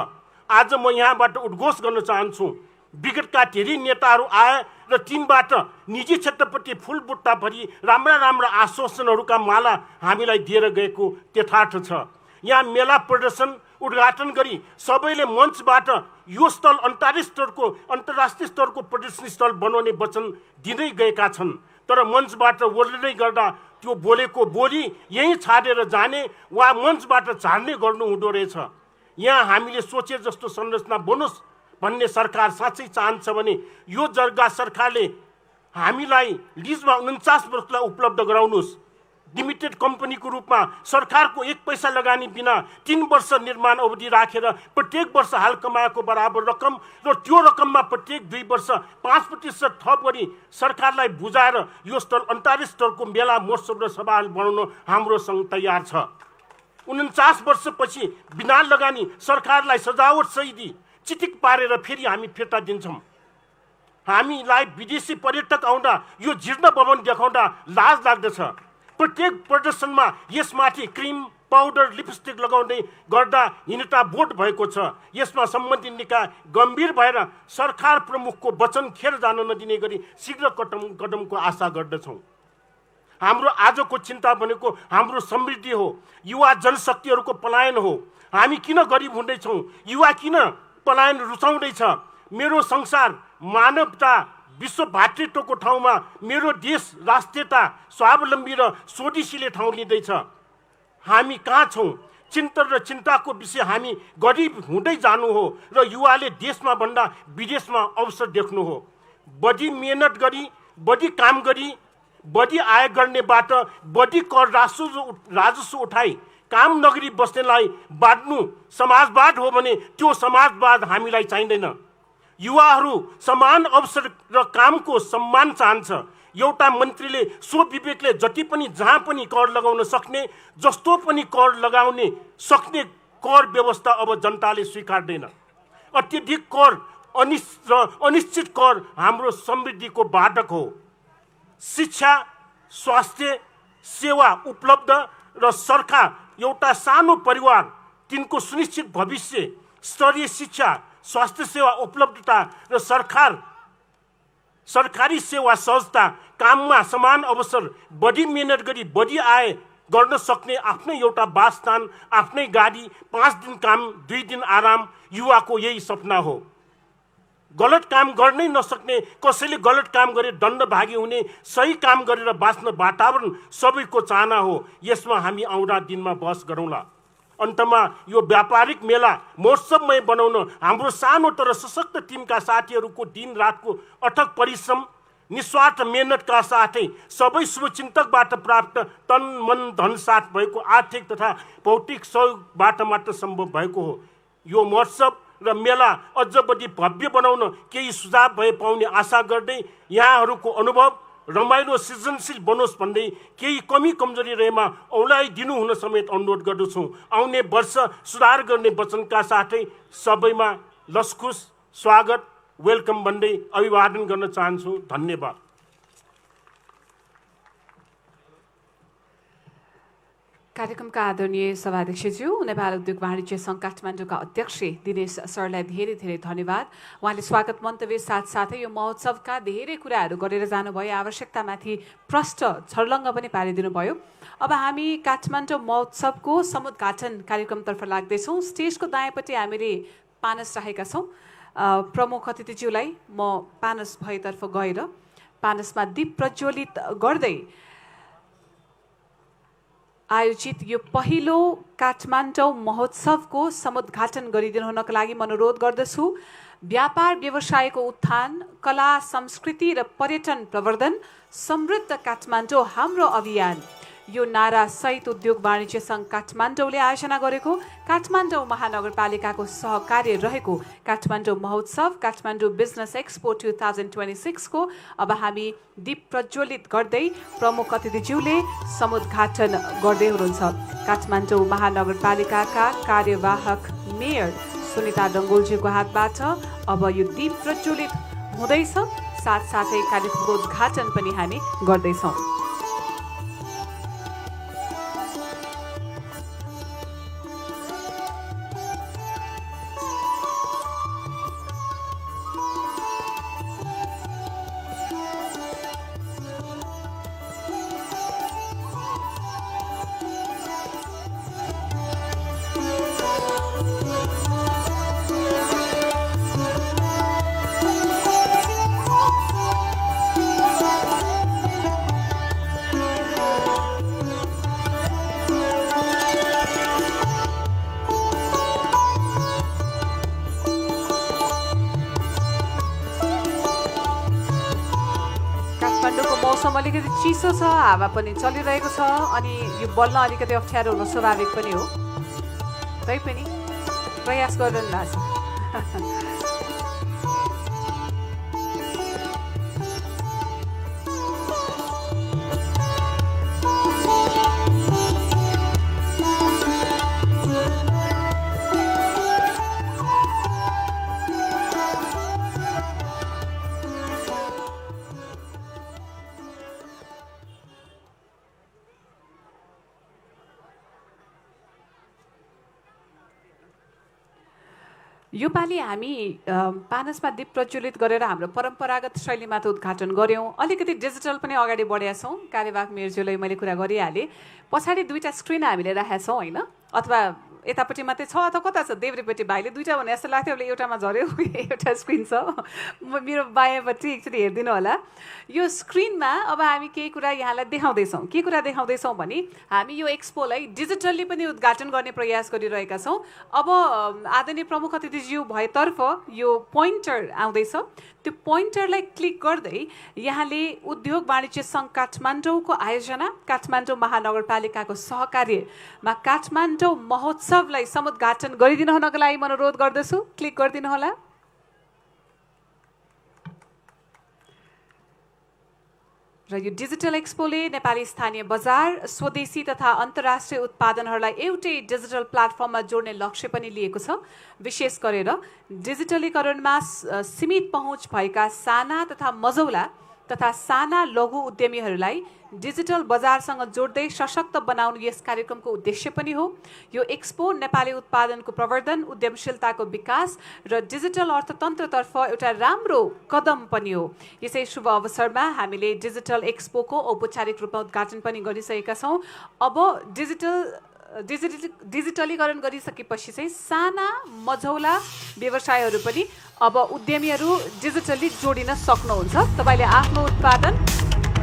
S2: आज म यहाँबाट उद्घोष गर्न चाहन्छु, विगतका धेरै नेताहरू आए र तिनबाट निजी क्षेत्रप्रति फुल बुट्टा भरी राम्रा आश्वासनहरूका माला हामीलाई दिएर गएको यथार्थ छ। यहाँ मेला प्रदर्शन उद्घाटन गरी सबैले मञ्चबाट यो स्थल अन्तर्राष्ट्रिय स्तरको प्रदर्शनी स्थल बनाउने वचन दिँदै गएका छन्। तर मञ्चबाट ओर्लिँदै गर्दा त्यो बोलेको बोली यहीँ छाडेर जाने वा मञ्चबाट झार्ने गर्नु हुँदो रहेछ। यहाँ हामीले सोचे जस्तो संरचना बनोस् भन्ने सरकार साँच्चै चाहन्छ भने यो जग्गा सरकारले हामीलाई लिजमा 49 वर्षलाई उपलब्ध गराउनुहोस्। लिमिटेड कम्पनीको रूपमा सरकारको 1 पैसा लगानी बिना 3 वर्ष निर्माण अवधि राखेर प्रत्येक वर्ष हाल कमाएको बराबर रकम र त्यो रकममा प्रत्येक 2 वर्ष 5% थप गरी सरकारलाई बुझाएर यो स्थल अन्तर्राष्ट्रिय स्तरको मेला महोत्सव र सभा बनाउन हाम्रो सङ्घ तयार छ। 49 वर्षपछि बिना लगानी सरकारलाई सजावट सहित चिटिक पारेर फेरि हामी फिर्ता दिन्छौँ। हामीलाई विदेशी पर्यटक आउँदा यो जीर्ण भवन देखाउँदा लाज लाग्दछ। प्रत्येक प्रदर्शनमा यसमाथि क्रिम पाउडर लिपस्टिक लगाउँदै गर्दा हिनता बोट भएको छ। यसमा सम्बन्धित निकाय गम्भीर भएर सरकार प्रमुखको वचन खेर जान नदिने गरी शीघ्र कदमको आशा गर्दछौँ। हाम्रो आजको चिन्ता भनेको हाम्रो समृद्धि हो, युवा जनशक्तिहरूको पलायन हो। हामी किन गरिब हुँदैछौँ, युवा किन पलायन रुचाउँदैछ। मेरो संसार मानवता विश्व भातृत्वको ठाउँमा मेरो देश राष्ट्रियता स्वावलम्बी र स्वदेशीले ठाउँ लिँदैछ। हामी कहाँ छौँ? चिन्तन र चिन्ताको विषय हामी गरिब हुँदै जानु हो र युवाले देशमा भन्दा विदेशमा अवसर देख्नु हो। बढी मेहनत गरी, बढी काम गरी, बढी आय गर्नेबाट बढी कर राजस्व उठाई काम नगरी बस्नेलाई बाँड्नु समाजवाद हो भने त्यो समाजवाद हामीलाई चाहिँदैन। युवाहरू समान अवसर र कामको सम्मान चाहन्छ। एउटा मन्त्रीले स्वविवेकले जति पनि जहाँ पनि कर लगाउन सक्ने, जस्तो पनि कर लगाउने सक्ने कर व्यवस्था अब जनताले स्वीकार्दैन। अत्यधिक कर अनिश्चित कर हाम्रो समृद्धिको बाधक हो। शिक्षा, स्वास्थ्य सेवा उपलब्ध र सरकार एउटा सानो परिवार तिनको सुनिश्चित भविष्य, स्तरीय शिक्षा, स्वास्थ्य सेवा उपलब्धता र सरकारी सेवा सहजता, काममा समान अवसर, बढी मेहनत गरी बढी आय गर्न सक्ने आफ्नै एउटा वासस्थान, आफ्नै गाडी, 5 दिन काम 2 दिन आराम युवाको यही सपना हो। गलत काम गर्नै नसक्ने, कसैले गलत काम गरे दण्ड भागी हुने, सही काम गरेर बाँच्न वातावरण सबैको चाहना हो। यसमा हामी आउँदा दिनमा बहस गरौँला। अन्तमा यो व्यापारिक मेला महोत्सवमय बनाउन हाम्रो सानो तर सशक्त टिमका साथीहरूको दिन रातको अथक परिश्रम, निस्वार्थ मेहनतका साथै सबै शुभचिन्तकबाट प्राप्त तन मन धन साथ भएको आर्थिक तथा भौतिक सहयोगबाट मात्र सम्भव भएको हो। यो महोत्सव र मेला अझ बढी भव्य बनाउन केही सुझाव भए पाउने आशा गर्दै यहाँहरूको अनुभव रमाइलो सृजनशील बनोस् भन्दै केही कमी कमजोरी रहेमा औलाइदिनु हुन समेत अनुरोध गर्दछु। आउने वर्ष सुधार गर्ने वचनका साथै सबैमा लसखुस स्वागत वेलकम भन्दै अभिवादन गर्न चाहन्छु। धन्यवाद।
S1: कार्यक्रमका आदरणीय सभाध्यक्षज्यू, नेपाल उद्योग वाणिज्य सङ्घ काठमाडौँका अध्यक्ष दिनेश सरलाई धेरै धेरै धन्यवाद। उहाँले स्वागत मन्तव्य साथसाथै यो महोत्सवका धेरै कुराहरू गरेर जानुभयो, आवश्यकतामाथि प्रष्ट छर्लङ्ग पनि पारिदिनु भयो। अब हामी काठमाडौँ महोत्सवको समुद्घाटन कार्यक्रमतर्फ लाग्दैछौँ। स्टेजको दायाँपट्टि हामीले पानस राखेका छौँ। प्रमुख अतिथिज्यूलाई म पानस भएतर्फ गएर पानसमा दीप प्रज्वलित गर्दै आयोजित यो पहिलो काठमाडौँ महोत्सवको समुद्घाटन गरिदिनु हुनको लागि म अनुरोध गर्दछु। व्यापार व्यवसायको उत्थान, कला संस्कृति र पर्यटन प्रवर्धन, समृद्ध काठमाडौँ हाम्रो अभियान, यो नारा सहित उद्योग वाणिज्य सङ्घ काठमाडौँले आयोजना गरेको काठमाडौँ महानगरपालिकाको सहकार्य रहेको काठमाडौँ महोत्सव काठमाडौँ बिजनेस एक्सपो 2026 को अब हामी दीप प्रज्वलित गर्दै प्रमुख अतिथिज्यूले समुद्घाटन गर्दै हुनुहुन्छ। काठमाडौँ महानगरपालिकाका कार्यवाहक मेयर सुनिता डङ्गोलज्यूको हातबाट अब यो दीप प्रज्वलित हुँदैछ। साथसाथै कार्यक्रमको उद्घाटन पनि हामी गर्दैछौँ। मौसम अलिकति चिसो छ, हावा पनि चलिरहेको छ अनि यो बल्न अलिकति अप्ठ्यारो हुनु स्वाभाविक पनि हो। तैपनि प्रयास गरिरहनु भएको छ। योपालि हामी पानसमा दीप प्रज्वलित गरेर हाम्रो परम्परागत शैलीमा त उद्घाटन गऱ्यौँ। अलिकति डिजिटल पनि अगाडि बढेका छौँ। कार्यवाहक मेयरज्यूलाई मैले कुरा गरिहालेँ। पछाडि दुईवटा स्क्रिन हामीले राखेका छौँ होइन, अथवा यतापट्टि मात्रै छ अथवा कता छ? देब्रेपट्टि भाइले दुईवटा भने जस्तो लाग्थ्यो, उसले एउटामा झऱ्यो, एउटा स्क्रिन छ। मेरो बायाँपट्टि एकचोटि हेरिदिनु होला। यो स्क्रिनमा अब हामी केही कुरा यहाँलाई देखाउँदैछौँ। के कुरा देखाउँदैछौँ भने हामी यो एक्सपोलाई डिजिटल्ली पनि उद्घाटन गर्ने प्रयास गरिरहेका छौँ। अब आदरणीय प्रमुख अतिथिज्यू भएतर्फ यो पोइन्टर आउँदैछ। त्यो पोइन्टरलाई क्लिक गर्दै यहाँले उद्योग वाणिज्य सङ्घ काठमाडौँको आयोजना, काठमाडौँ महानगरपालिकाको सहकार्यमा काठमाडौँ महोत्सवलाई समुद्घाटन गरिदिनु हुनको लागि म अनुरोध गर्दछु। क्लिक गरिदिनु होला। र यो डिजिटल एक्सपोले नेपाली स्थानीय बजार, स्वदेशी तथा अन्तर्राष्ट्रिय उत्पादनहरूलाई एउटै डिजिटल प्लेटफर्ममा जोड्ने लक्ष्य पनि लिएको छ। विशेष गरेर डिजिटलीकरणमा सीमित पहुँच भएका साना तथा मझौला तथा साना लघु उद्यमीहरूलाई डिजिटल बजारसँग जोड्दै सशक्त बनाउनु यस कार्यक्रमको उद्देश्य पनि हो। यो एक्सपो नेपाली उत्पादनको प्रवर्धन, उद्यमशीलताको विकास र डिजिटल अर्थतन्त्रतर्फ एउटा राम्रो कदम पनि हो। यसै शुभ अवसरमा हामीले डिजिटल एक्सपोको औपचारिक रूपमा उद्घाटन पनि गरिसकेका छौँ। अब डिजिटलीकरण गरिसकेपछि चाहिँ साना मझौला व्यवसायहरू पनि अब उद्यमीहरू डिजिटली जोडिन सक्नुहुन्छ। तपाईँले आफ्नो उत्पादन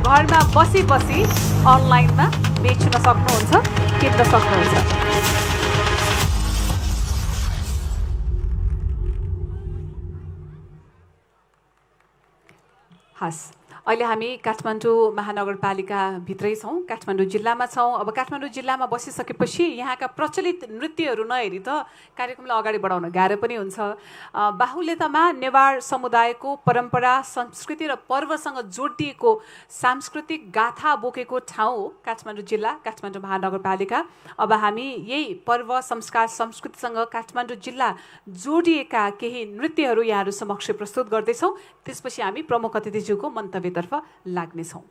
S1: घरमा बसी बसी अनलाइनमा बेच्न सक्नुहुन्छ, किन्न सक्नुहुन्छ। हस्, अहिले हामी काठमाडौँ महानगरपालिकाभित्रै छौँ, काठमाडौँ जिल्लामा छौँ। अब काठमाडौँ जिल्लामा बसिसकेपछि यहाँका प्रचलित नृत्यहरू नहेरी त कार्यक्रमलाई अगाडि बढाउन गाह्रो पनि हुन्छ। बाहुल्यतामा नेवार समुदायको परम्परा, संस्कृति र पर्वसँग जोडिएको सांस्कृतिक गाथा बोकेको ठाउँ हो काठमाडौँ जिल्ला, काठमाडौँ महानगरपालिका। अब हामी यही पर्व, संस्कार, संस्कृतिसँग काठमाडौँ जिल्ला जोडिएका केही नृत्यहरू यहाँहरू समक्ष प्रस्तुत गर्दैछौँ। त्यसपछि हामी प्रमुख अतिथिज्यूको मन्तव्यतर्फ लाग्नेछौँ।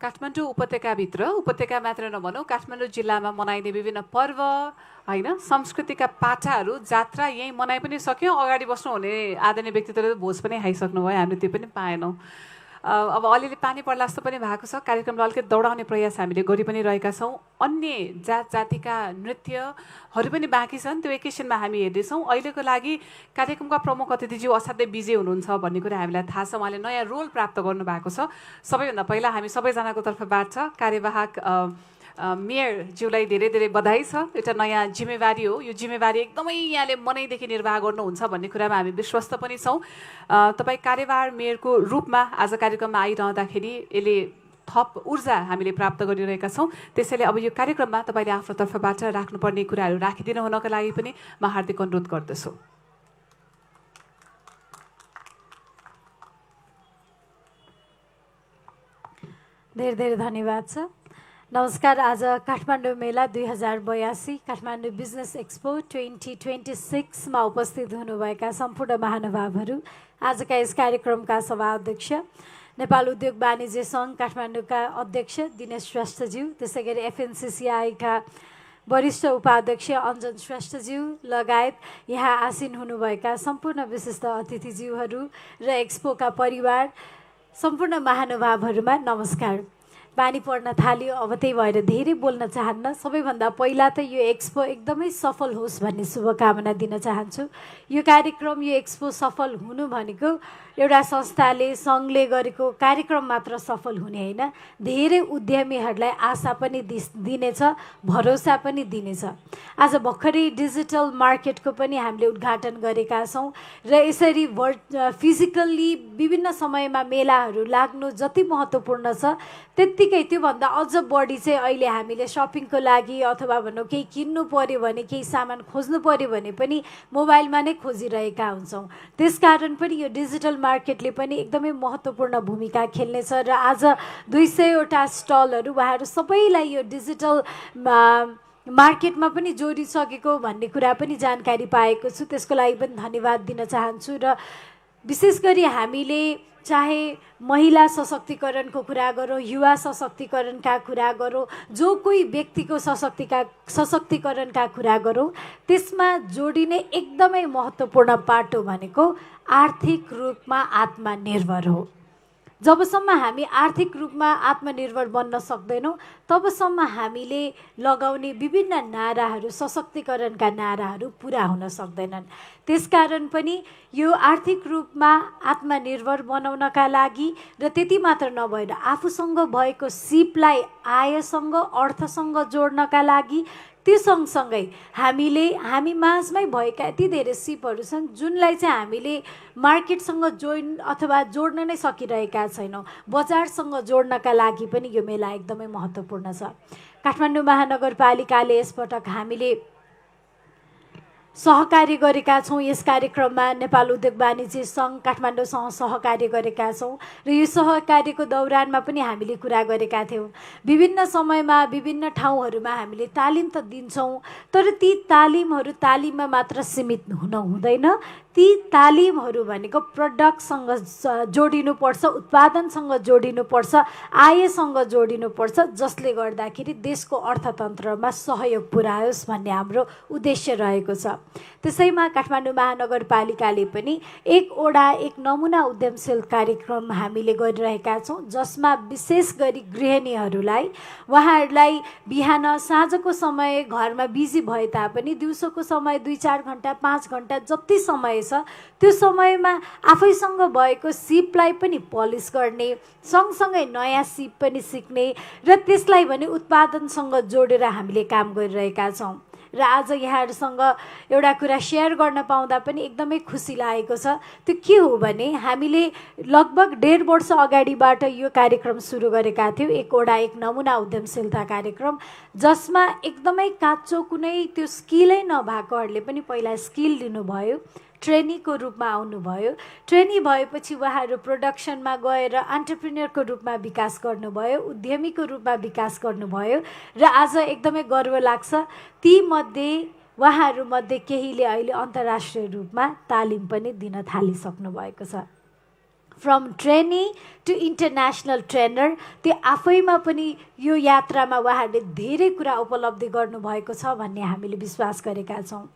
S1: काठमाडौँ उपत्यकाभित्र उपत्यका मात्र नभनौँ काठमाडौँ जिल्लामा मनाइने विभिन्न पर्व होइन संस्कृतिका पाटाहरू जात्रा यहीँ मनाइ पनि सक्यौँ। अगाडि बस्नुहुने आदरणीय व्यक्तित्वले भोज पनि खाइसक्नुभयो, हामीले त्यो पनि पाएनौँ। अब अलिअलि पानी पर्ला जस्तो पनि भएको छ। कार्यक्रमलाई अलिकति दौडाउने प्रयास हामीले गरि पनि रहेका छौँ। अन्य जात जातिका नृत्यहरू पनि बाँकी छन्, त्यो एकैछिनमा हामी हेर्दैछौँ। अहिलेको लागि कार्यक्रमका प्रमुख अतिथिज्यू असाध्यै बिजी हुनुहुन्छ भन्ने कुरा हामीलाई थाहा छ। उहाँले नयाँ रोल प्राप्त गर्नुभएको छ। सबैभन्दा पहिला हामी सबैजनाको तर्फबाट कार्यवाहक मेयरज्यूलाई धेरै धेरै बधाई छ। एउटा नयाँ जिम्मेवारी हो, यो जिम्मेवारी एकदमै यहाँले मनैदेखि निर्वाह गर्नुहुन्छ भन्ने कुरामा हामी विश्वस्त पनि छौँ। तपाईँ कार्यवाहक मेयरको रूपमा आज कार्यक्रममा आइरहँदाखेरि यसले थप ऊर्जा हामीले प्राप्त गरिरहेका छौँ। त्यसैले अब यो कार्यक्रममा तपाईँले आफ्नो तर्फबाट राख्नुपर्ने कुराहरू राखिदिनु हुनको लागि पनि म हार्दिक अनुरोध गर्दछु।
S3: धेरै धेरै धन्यवाद छ। नमस्कार। आज काठमाडौँ मेला 2082 काठमाडौँ बिजनेस एक्सपो 2026 मा उपस्थित हुनुभएका सम्पूर्ण महानुभावहरू, आजका यस कार्यक्रमका सभा अध्यक्ष नेपाल उद्योग वाणिज्य सङ्घ काठमाडौँका अध्यक्ष दिनेश श्रेष्ठज्यू, त्यसै गरी एफएनसिसिआईका वरिष्ठ उपाध्यक्ष अञ्जन श्रेष्ठज्यू लगायत यहाँ आसीन हुनुभएका सम्पूर्ण विशिष्ट अतिथिज्यूहरू र एक्सपोका परिवार, सम्पूर्ण महानुभावहरूमा नमस्कार। पानी पर्न थाल्यो, अब त्यही भएर धेरै बोल्न चाहन्न। सबैभन्दा पहिला त यो एक्सपो एकदमै सफल होस् भन्ने शुभकामना दिन चाहन्छु। यो कार्यक्रम, यो एक्सपो सफल हुनु भनेको एउटा संस्थाले सङ्घले गरेको कार्यक्रम मात्र सफल हुने होइन, धेरै उद्यमीहरूलाई आशा पनि दिनेछ, भरोसा पनि दिनेछ। आज भर्खरै डिजिटल मार्केटको पनि हामीले उद्घाटन गरेका छौँ र यसरी फिजिकल्ली विभिन्न समयमा मेलाहरू लाग्नु जति महत्त्वपूर्ण छ त्यत्तिकै त्योभन्दा अझ बढी चाहिँ अहिले हामीले सपिङको लागि अथवा भनौँ केही किन्नु पर्यो भने, केही सामान खोज्नु पर्यो भने पनि मोबाइलमा नै खोजिरहेका हुन्छौँ। त्यसकारण पनि यो डिजिटल मार्केटले पनि एकदमै महत्त्वपूर्ण भूमिका खेल्नेछ र आज 200वटा स्टलहरू उहाँहरू सबैलाई यो डिजिटल मार्केटमा पनि जोडिसकेको भन्ने कुरा पनि जानकारी पाएको छु। त्यसको लागि पनि धन्यवाद दिन चाहन्छु। र विशेष गरी हामीले चाहे महिला सशक्तिकरणको कुरा गरौँ, युवा सशक्तिकरणका कुरा गरौँ, जो कोही व्यक्तिको सशक्तिकरणका कुरा गरौँ, त्यसमा जोडिने एकदमै महत्त्वपूर्ण पाटो भनेको आर्थिक रूपमा आत्मनिर्भर हो। जबसम्म हामी आर्थिक रूपमा आत्मनिर्भर बन्न सक्दैनौँ तबसम्म हामीले लगाउने विभिन्न नाराहरू, सशक्तिकरणका नाराहरू पुरा हुन सक्दैनन्। त्यसकारण पनि यो आर्थिक रूपमा आत्मनिर्भर बनाउनका लागि र त्यति मात्र नभएर आफूसँग भएको सिपलाई आयसँग, अर्थसँग जोड्नका लागि, त्यो सँगसँगै हामी माझमै भएका यति धेरै सिपहरू छन् जुनलाई चाहिँ हामीले मार्केटसँग जोड्न नै सकिरहेका छैनौँ। बजारसँग जोड्नका लागि पनि यो मेला एकदमै महत्त्वपूर्ण छ। काठमाडौँ महानगरपालिकाले यसपटक हामीले सहकार्य गरेका छौँ। यस कार्यक्रममा नेपाल उद्योग वाणिज्य सङ्घ काठमाडौँसँग सहकार्य गरेका छौँ र यो सहकार्यको दौरानमा पनि हामीले कुरा गरेका थियौँ। विभिन्न समयमा विभिन्न ठाउँहरूमा हामीले तालिम त दिन्छौँ, तर ती तालिमहरू तालिममा मात्र सीमित हुन हुँदैन। ती तालिमहरू भनेको प्रडक्टसँग जोडिनुपर्छ, उत्पादनसँग जोडिनुपर्छ, आयसँग जोडिनुपर्छ, जसले गर्दाखेरि देशको अर्थतन्त्रमा सहयोग पुर्याओस् भन्ने हाम्रो उद्देश्य रहेको छ। त्यसैमा काठमाडौँ महानगरपालिकाले पनि एक नमुना उद्यमशील कार्यक्रम हामीले गरिरहेका छौँ, जसमा विशेष गरी गृहिणीहरूलाई, उहाँहरूलाई बिहान साँझको समय घरमा बिजी भए तापनि दिउँसोको समय 2-4 घन्टा 5 घन्टा जति समय छ त्यो समयमा आफैसँग भएको सिपलाई पनि पलिस गर्ने, सँगसँगै नयाँ सिप पनि सिक्ने र त्यसलाई भने उत्पादनसँग जोडेर हामीले काम गरिरहेका छौँ। र आज यहाँहरूसँग एउटा कुरा सेयर गर्न पाउँदा पनि एकदमै खुसी लागेको छ। त्यो के हो भने हामीले लगभग 1.5 वर्ष अगाडिबाट यो कार्यक्रम सुरु गरेका थियौँ, एक नमुना उद्यमशीलता कार्यक्रम, जसमा एकदमै काँचो कुनै त्यो स्किलै नभएकोहरूले पनि पहिला स्किल लिनुभयो, ट्रेनीको रूपमा आउनुभयो। ट्रेनी भएपछि उहाँहरू प्रोडक्सनमा गएर एन्टरप्रेन्योरको रूपमा विकास गर्नुभयो, उद्यमीको रूपमा विकास गर्नुभयो र आज एकदमै गर्व लाग्छ तीमध्ये उहाँहरूमध्ये केहीले अहिले अन्तर्राष्ट्रिय रूपमा तालिम पनि दिन थालिसक्नु भएको छ। From trainee to international trainer, त्यो आफैमा पनि यो यात्रामा उहाँहरूले धेरै कुरा उपलब्धि गर्नुभएको छ भन्ने हामीले विश्वास गरेका छौँ।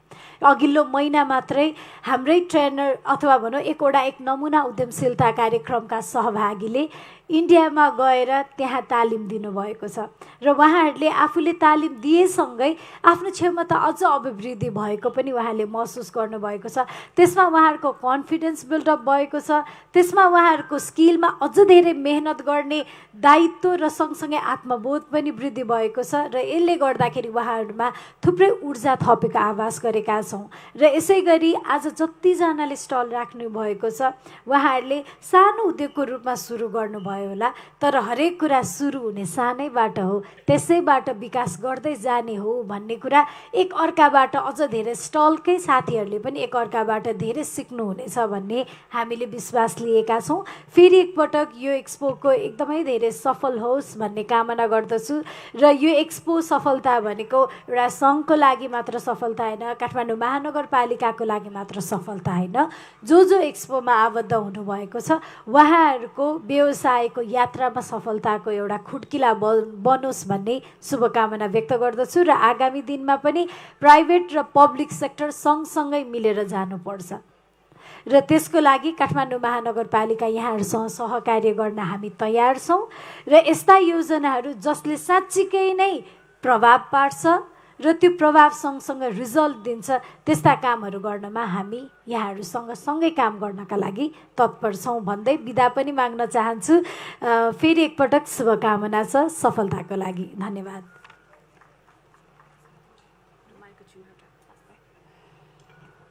S3: अघिल्लो महिना मात्रै हाम्रै ट्रेनर अथवा भनौँ एक नमुना उद्यमशीलता कार्यक्रमका सहभागीले इन्डियामा गएर त्यहाँ तालिम दिनुभएको छ र उहाँहरूले आफूले तालिम दिएसँगै आफ्नो क्षमता अझ अभिवृद्धि भएको पनि उहाँले महसुस गर्नुभएको छ। त्यसमा उहाँहरूको कन्फिडेन्स बिल्डअप भएको छ, त्यसमा उहाँहरूको स्किलमा अझ धेरै मेहनत गर्ने दायित्व र सँगसँगै आत्मबोध पनि वृद्धि भएको छ र यसले गर्दाखेरि उहाँहरूमा थुप्रै ऊर्जा थपेको आभास गरेका छौँ। र यसै गरी आज जतिजनाले स्टल राख्नु भएको छ उहाँहरूले सानो उद्योगको रूपमा सुरु गर्नुभयो होला, तर हरेक कुरा सुरु हुने सानैबाट हो, त्यसैबाट विकास गर्दै जाने हो भन्ने कुरा एक अर्काबाट अझ धेरै स्टलकै साथीहरूले पनि एक अर्काबाट धेरै सिक्नुहुनेछ भन्ने हामीले विश्वास लिएका छौँ। फेरि एकपटक यो एक्सपोको एकदमै धेरै सफल होस् भन्ने कामना गर्दछु र यो एक्सपो सफलता भनेको एउटा सङ्घको लागि मात्र सफलता होइन, काठमाडौँ महानगरपालिकाको लागि मात्र सफलता होइन, जो एक्सपोमा आबद्ध हुनुभएको छ उहाँहरूको व्यवसायको यात्रामा सफलताको एउटा खुड्किला बनोस् भन्ने शुभकामना व्यक्त गर्दछु र आगामी दिनमा पनि प्राइभेट र पब्लिक सेक्टर सँगसँगै मिलेर जानुपर्छ र त्यसको लागि काठमाडौँ महानगरपालिका यहाँहरूसँग सहकार्य गर्न हामी तयार छौँ र यस्ता योजनाहरू जसले साँच्चीकै नै प्रभाव पार्छ र त्यो प्रभाव सँगसँगै रिजल्ट दिन्छ त्यस्ता कामहरू गर्नमा हामी यहाँहरूसँग सँगै काम गर्नका लागि तत्पर छौँ भन्दै बिदा पनि माग्न चाहन्छु। फेरि एकपटक शुभकामना छ सफलताको लागि। धन्यवाद।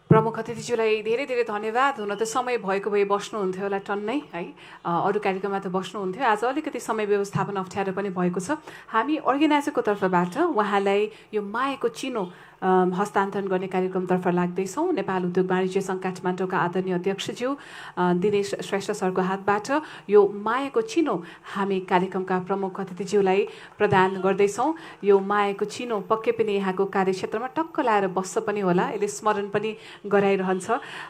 S1: प्रमुख अतिथिज्यूलाई धेरै धेरै धन्यवाद। हुन त समय भएको भए बस्नुहुन्थ्यो होला टन्नै है, अरू कार्यक्रममा त बस्नुहुन्थ्यो। आज अलिकति समय व्यवस्थापन अप्ठ्यारो पनि भएको छ। हामी अर्गनाइजरको तर्फबाट उहाँलाई यो मायाको चिनो हस्तान्तरण गर्ने कार्यक्रमतर्फ लाग्दैछौँ। नेपाल उद्योग वाणिज्य सङ्घ काठमाडौँका आदरणीय अध्यक्षज्यू दिनेश श्रेष्ठ सरको हातबाट यो मायाको चिनो हामी कार्यक्रमका प्रमुख अतिथिज्यूलाई प्रदान गर्दैछौँ। यो मायाको चिनो पक्कै पनि यहाँको कार्यक्षेत्रमा टक्क लाएर बस्छ पनि होला, यसले स्मरण पनि गराइरहन्छ।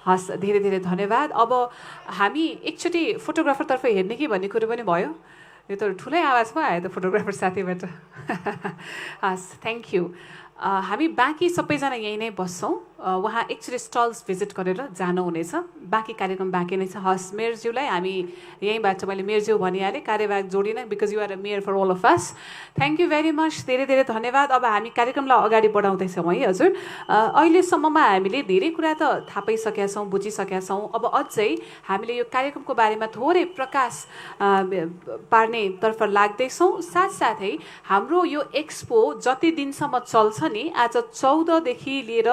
S1: हस्, धेरै धेरै धन्यवाद। अब हामी एकचोटि फोटोग्राफरतर्फ हेर्ने कि भन्ने कुरो पनि भयो। यो त ठुलै आवाज पो आयो त फोटोग्राफर साथीबाट। हस्, थ्याङ्क यू। हामी बाँकी सबैजना यहीँ नै बस्छौँ। उहाँ एकचोटि स्टल्स भिजिट गरेर जानुहुनेछ, बाँकी कार्यक्रम बाँकी नै छ। हस्, मेयरज्यूलाई हामी यहीँबाट, मैले मेयरज्यू भनिहालेँ, कार्यवाहक जोडिनँ because you are a mayor for all of us. Thank you very much, धेरै धेरै धन्यवाद। अब हामी कार्यक्रमलाई अगाडि बढाउँदैछौँ है हजुर। अहिलेसम्ममा हामीले धेरै कुरा त थाहा पाइसकेका छौँ, बुझिसकेका छौँ। अब अझै हामीले यो कार्यक्रमको बारेमा थोरै प्रकाश पार्नेतर्फ लाग्दैछौँ। साथसाथै हाम्रो यो एक्सपो जति दिनसम्म चल्छ नि, आज 14देखि लिएर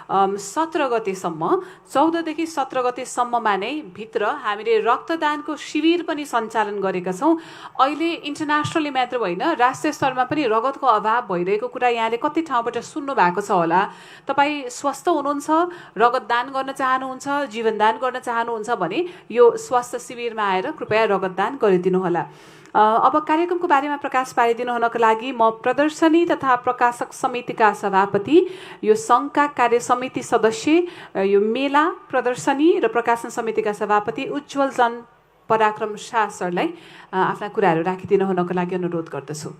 S1: 17 गतेसम्म, 14देखि 17 गतेसम्ममा नै भित्र हामीले रक्तदानको शिविर पनि सञ्चालन गरेका छौँ। अहिले इन्टरनेसनली मात्र होइन, राष्ट्रिय स्तरमा पनि रगतको अभाव भइरहेको कुरा यहाँले कति ठाउँबाट सुन्नु भएको छ होला। तपाईँ स्वस्थ हुनुहुन्छ, रगतदान गर्न चाहनुहुन्छ, जीवनदान गर्न चाहनुहुन्छ भने यो स्वास्थ्य शिविरमा आएर कृपया रगतदान गरिदिनु होला। अब कार्यक्रमको बारेमा प्रकाश पारिदिनु हुनको लागि म प्रदर्शनी तथा प्रकाशक समितिका सभापति, यो सङ्घका कार्य समिति सदस्य, यो मेला प्रदर्शनी र प्रकाशन समितिका सभापति उज्जवल जन पराक्रम शाह सरलाई आफ्ना कुराहरू राखिदिनु हुनको लागि अनुरोध गर्दछु।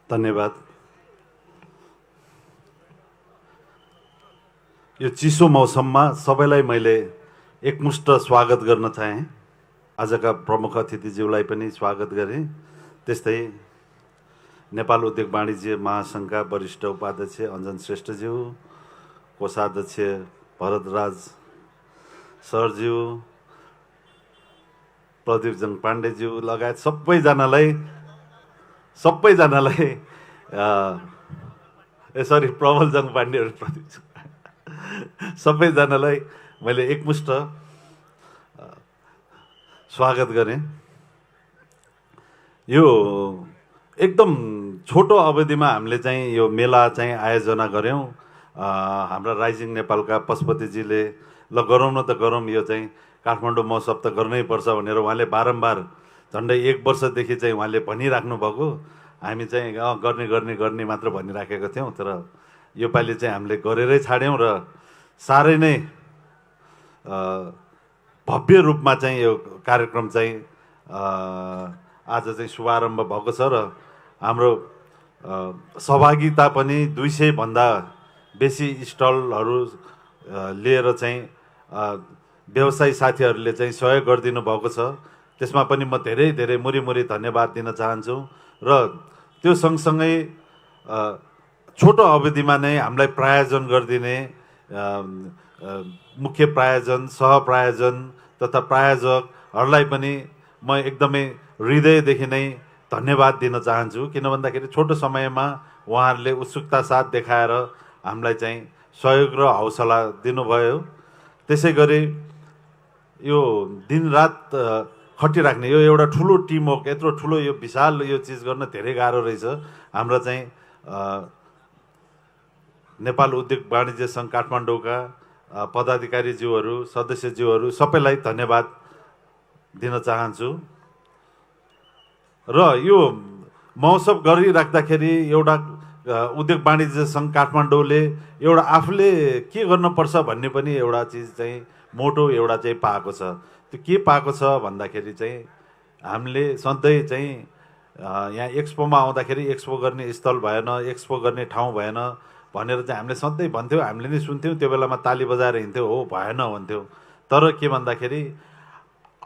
S4: धन्यवाद। यो चिसो मौसममा सबैलाई मैले एकमुष्ट स्वागत गर्न चाहेँ। आजका प्रमुख अतिथिज्यूलाई पनि स्वागत गरेँ। त्यस्तै नेपाल उद्योग वाणिज्य महासङ्घका वरिष्ठ उपाध्यक्ष अञ्जन श्रेष्ठज्यू, कोषाध्यक्ष भरतराज सरज्यू, प्रदीप जङ पाण्डेज्यू लगायत सबैजनालाई प्रबल जङ पाण्डेहरू, सबैजनालाई मैले एकमुष्ट स्वागत गरेँ। यो एकदम छोटो अवधिमा हामीले चाहिँ यो मेला चाहिँ आयोजना गऱ्यौँ। हाम्रा राइजिङ नेपालका पशुपतिजीले ल गरौँ न त गरौँ, यो चाहिँ काठमाडौँ महोत्सव त गर्नै पर्छ भनेर उहाँले बारम्बार झन्डै 1 वर्षदेखि चाहिँ उहाँले भनिराख्नु भएको, हामी चाहिँ गर्ने मात्र भनिराखेको थियौँ। तर योपालि चाहिँ हामीले गरेरै छाड्यौँ र साह्रै नै भव्य रूपमा चाहिँ यो कार्यक्रम चाहिँ आज चाहिँ शुभारम्भ भएको छ र हाम्रो सहभागिता पनि 200 भन्दा बेसी स्टलहरू लिएर चाहिँ व्यवसायी साथीहरूले चाहिँ सहयोग गरिदिनु भएको छ। त्यसमा पनि म धेरै धेरै मुरी धन्यवाद दिन चाहन्छु। र त्यो सँगसँगै छोटो अवधिमा नै हामीलाई प्रायोजन गरिदिने मुख्य प्रायोजन, सहप्रायोजन तथा प्रायोजकहरूलाई पनि म एकदमै हृदयदेखि नै धन्यवाद दिन चाहन्छु। किन भन्दाखेरि छोटो समयमा उहाँहरूले उत्सुकता साथ देखाएर हामीलाई चाहिँ सहयोग र हौसला दिनुभयो। त्यसै गरी यो दिनरात खटिराख्ने यो एउटा ठुलो टिमवर्क, यत्रो ठुलो यो विशाल यो चिज गर्न धेरै गाह्रो रहेछ। हाम्रो चाहिँ नेपाल उद्योग वाणिज्य सङ्घ काठमाडौँका पदाधिकारीज्यूहरू, सदस्यज्यूहरू सबैलाई धन्यवाद दिन चाहन्छु। र यो महोत्सव गरिराख्दाखेरि एउटा उद्योग वाणिज्य सङ्घ काठमाडौँले एउटा आफूले के गर्नुपर्छ भन्ने पनि एउटा चिज चाहिँ मोटो एउटा चाहिँ पाएको छ। त्यो के पाएको छ भन्दाखेरि चाहिँ हामीले सधैँ चाहिँ यहाँ एक्सपोमा आउँदाखेरि एक्सपो गर्ने स्थल भएन, एक्सपो गर्ने ठाउँ भएन भनेर चाहिँ हामीले सधैँ भन्थ्यौँ। हामीले नि सुन्थ्यौँ, त्यो बेलामा ताली बजाएर हिँड्थ्यौँ, हो भएन भन्थ्यौँ। तर के भन्दाखेरि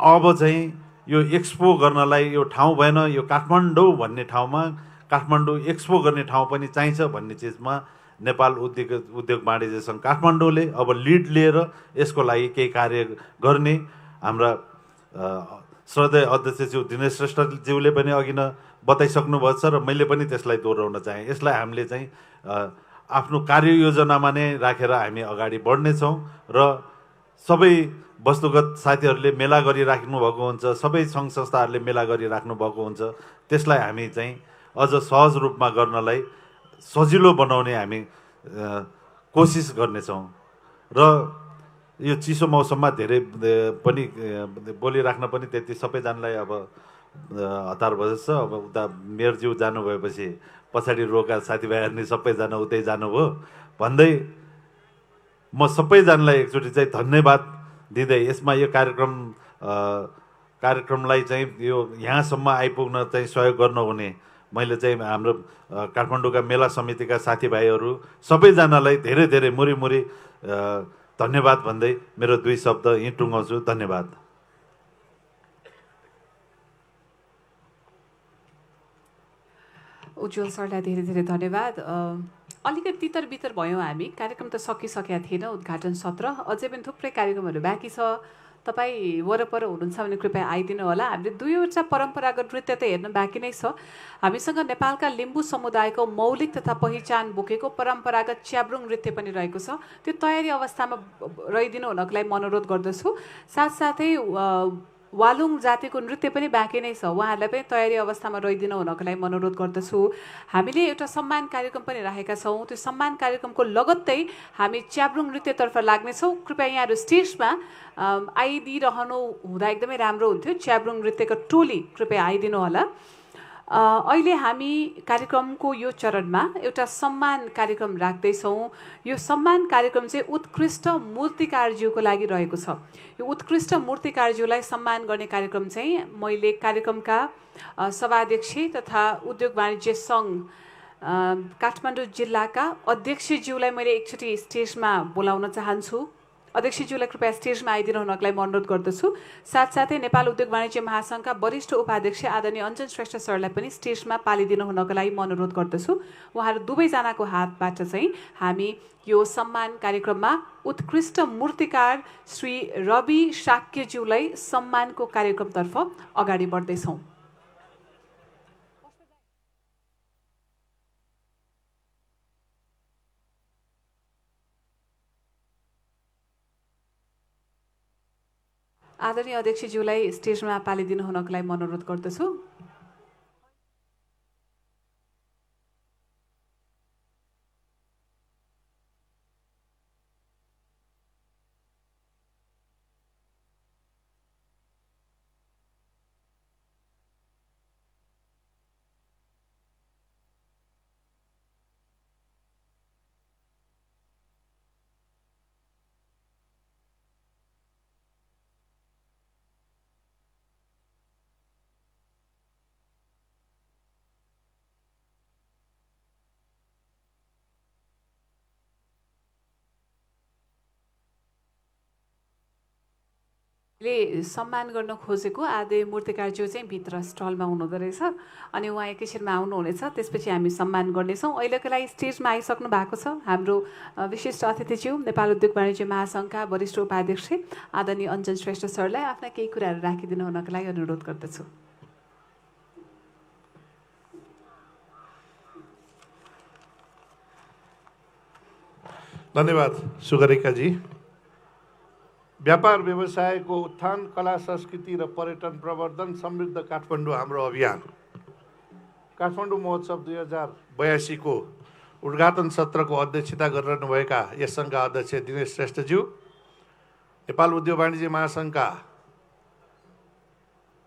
S4: अब चाहिँ यो एक्सपो गर्नलाई यो ठाउँ भएन, यो काठमाडौँ भन्ने ठाउँमा काठमाडौँ एक्सपो गर्ने ठाउँ पनि चाहिन्छ भन्ने चिजमा नेपाल उद्योग वाणिज्य सङ्घ काठमाडौँले अब लिड लिएर यसको लागि केही कार्य गर्ने हाम्रा श्रद्धेय अध्यक्षज्यू दिनेश श्रेष्ठज्यूले पनि अघि नै बताइसक्नु भएको छ र मैले पनि त्यसलाई दोहोऱ्याउन चाहेँ। यसलाई हामीले चाहिँ आफ्नो कार्ययोजनामा नै राखेर हामी अगाडि बढ्नेछौँ र सबै वस्तुगत साथीहरूले मेला गरिराख्नु भएको हुन्छ, सबै सङ्घ संस्थाहरूले मेला गरिराख्नु भएको हुन्छ। त्यसलाई हामी चाहिँ अझ सहज रूपमा गर्नलाई सजिलो बनाउने हामी कोसिस गर्नेछौँ। र यो चिसो मौसममा धेरै पनि बोलिराख्न पनि त्यति सबैजनालाई अब हतार भएछ। अब उता मेयरज्यू जानुभएपछि पछाडि रोका साथीभाइहरू नि सबैजना उतै जानुभयो भन्दै म सबैजनालाई एकचोटि चाहिँ धन्यवाद दिँदै यसमा यो कार्यक्रमलाई चाहिँ यो यहाँसम्म आइपुग्न चाहिँ सहयोग गर्नुहुने मैले चाहिँ हाम्रो काठमाडौँका मेला समितिका साथीभाइहरू सबैजनालाई धेरै धेरै मुरी धन्यवाद भन्दै मेरो 2 शब्द यहीँ टुङ्गाउँछु। धन्यवाद।
S1: उज्जवल सरलाई धेरै धेरै धन्यवाद। अलिकति तितर बितर भयौँ हामी, कार्यक्रम त सकिसकेका थिएन, उद्घाटन सत्र अझै पनि थुप्रै कार्यक्रमहरू बाँकी छ। तपाईँ वरपर हुनुहुन्छ भने कृपया आइदिनु होला। हामीले 2वटा परम्परागत नृत्य त हेर्न बाँकी नै छ। हामीसँग नेपालका लिम्बू समुदायको मौलिक तथा पहिचान बोकेको परम्परागत च्याब्रुङ नृत्य पनि रहेको छ। त्यो तयारी अवस्थामा रहिदिनु हुनको लागि म अनुरोध गर्दछु। साथसाथै वालुङ जातिको नृत्य पनि बाँकी नै छ, उहाँहरूलाई पनि तयारी अवस्थामा रहिदिनु हुनको लागि म अनुरोध गर्दछु। हामीले एउटा सम्मान कार्यक्रम पनि राखेका छौँ, त्यो सम्मान कार्यक्रमको लगत्तै हामी च्याब्रुङ नृत्यतर्फ लाग्नेछौँ। कृपया यहाँहरू स्टेजमा आइदिइरहनु हुँदा एकदमै राम्रो हुन्थ्यो। च्याब्रुङ नृत्यको टोली कृपया आइदिनु होला। अहिले हामी कार्यक्रमको यो चरणमा एउटा सम्मान कार्यक्रम राख्दैछौँ। यो सम्मान कार्यक्रम चाहिँ उत्कृष्ट मूर्तिकारज्यूको लागि रहेको छ। यो उत्कृष्ट मूर्तिकारज्यूलाई सम्मान गर्ने कार्यक्रम चाहिँ मैले कार्यक्रमका सभाध्यक्ष तथा उद्योग वाणिज्य सङ्घ काठमाडौँ जिल्लाका अध्यक्षज्यूलाई मैले एकचोटि स्टेजमा बोलाउन चाहन्छु। अध्यक्षज्यूलाई कृपया स्टेजमा आइदिनु हुनको लागि म अनुरोध गर्दछु। साथसाथै नेपाल उद्योग वाणिज्य महासङ्घका वरिष्ठ उपाध्यक्ष आदरणीय अञ्जन श्रेष्ठ सरलाई पनि स्टेजमा पालिदिनु हुनको लागि म अनुरोध गर्दछु। उहाँहरू दुवैजनाको हातबाट चाहिँ हामी यो सम्मान कार्यक्रममा उत्कृष्ट मूर्तिकार श्री रवि शाक्यज्यूलाई सम्मानको कार्यक्रमतर्फ अगाडि बढ्दैछौँ। आदरणीय अध्यक्षज्यूलाई स्टेजमा पालिदिनु हुनको लागि म अनुरोध गर्दछु। ले सम्मान गर्न खोजेको आदि मूर्तिकारज्यू चाहिँ भित्र स्टलमा हुनुहुँदो रहेछ अनि उहाँ एकैछिनमा आउनुहुनेछ, त्यसपछि हामी सम्मान गर्नेछौँ। अहिलेको लागि स्टेजमा आइसक्नु भएको छ हाम्रो विशिष्ट अतिथिज्यू नेपाल उद्योग वाणिज्य महासङ्घका वरिष्ठ उपाध्यक्ष आदरणीय अञ्जन श्रेष्ठ सरलाई आफ्ना केही कुराहरू राखिदिनु हुनको लागि अनुरोध गर्दछु।
S5: धन्यवाद सुगरिकाजी। व्यापार व्यवसायको उत्थान, कला संस्कृति र पर्यटन प्रवर्धन, समृद्ध काठमाडौँ हाम्रो अभियान काठमाडौँ महोत्सव 2082 को उद्घाटन सत्रको अध्यक्षता गरिरहनुभएका यस सङ्घका अध्यक्ष दिनेश श्रेष्ठज्यू, नेपाल उद्योग वाणिज्य महासङ्घका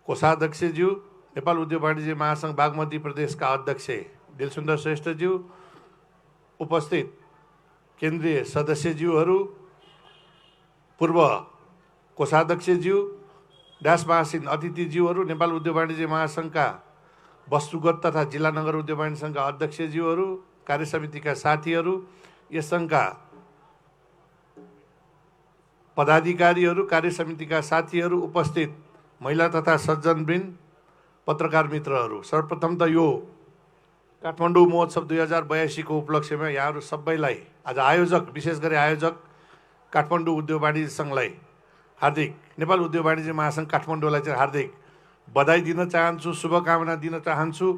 S5: कोषाध्यक्षज्यू, नेपाल उद्योग वाणिज्य महासङ्घ बागमती प्रदेशका अध्यक्ष दिलसुन्दर श्रेष्ठज्यू, उपस्थित केन्द्रीय सदस्यज्यूहरू, पूर्व कोषाध्यक्षज्यू, ड्यास महासीन अतिथिज्यूहरू, नेपाल उद्योग वाणिज्य महासङ्घका वस्तुगत तथा जिल्ला नगर उद्योग वाणिज्य सङ्घका अध्यक्षज्यूहरू, कार्य समितिका साथीहरू, यस सङ्घका पदाधिकारीहरू, कार्य समितिका साथीहरू, उपस्थित महिला तथा सज्जनवृन्द, पत्रकार मित्रहरू, सर्वप्रथम त यो काठमाडौँ महोत्सव 2082 को उपलक्ष्यमा यहाँहरू सबैलाई, आज आयोजक विशेष गरी आयोजक काठमाडौँ उद्योग वाणिज्य सङ्घलाई हार्दिक, नेपाल उद्योग वाणिज्य महासङ्घ काठमाडौँलाई चाहिँ हार्दिक बधाई दिन चाहन्छु, शुभकामना दिन चाहन्छु।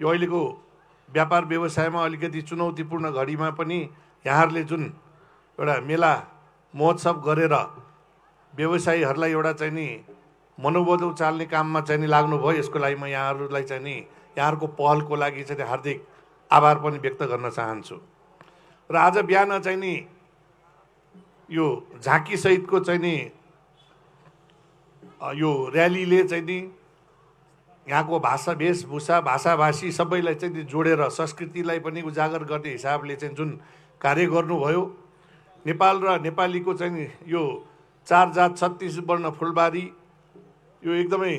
S5: यो अहिलेको व्यापार व्यवसायमा अलिकति चुनौतीपूर्ण घडीमा पनि यहाँहरूले जुन एउटा मेला महोत्सव गरेर व्यवसायीहरूलाई एउटा चाहिँ नि मनोबल उचाल्ने काममा चाहिँ नि लाग्नुभयो, यसको लागि म यहाँहरूलाई चाहिँ नि यहाँहरूको पहलको लागि चाहिँ हार्दिक आभार पनि व्यक्त गर्न चाहन्छु। र आज बिहान चाहिँ नि यो झाँकी सहितको चाहिँ नि यो र्यालीले चाहिँ नि यहाँको भाषा वेशभूषा भाषाभाषी सबैलाई चाहिँ नि जोडेर संस्कृतिलाई पनि उजागर गर्ने हिसाबले चाहिँ जुन कार्य गर्नुभयो, नेपाल र नेपालीको चाहिँ नि यो 4 जात 36 वर्ण फुलबारी, यो एकदमै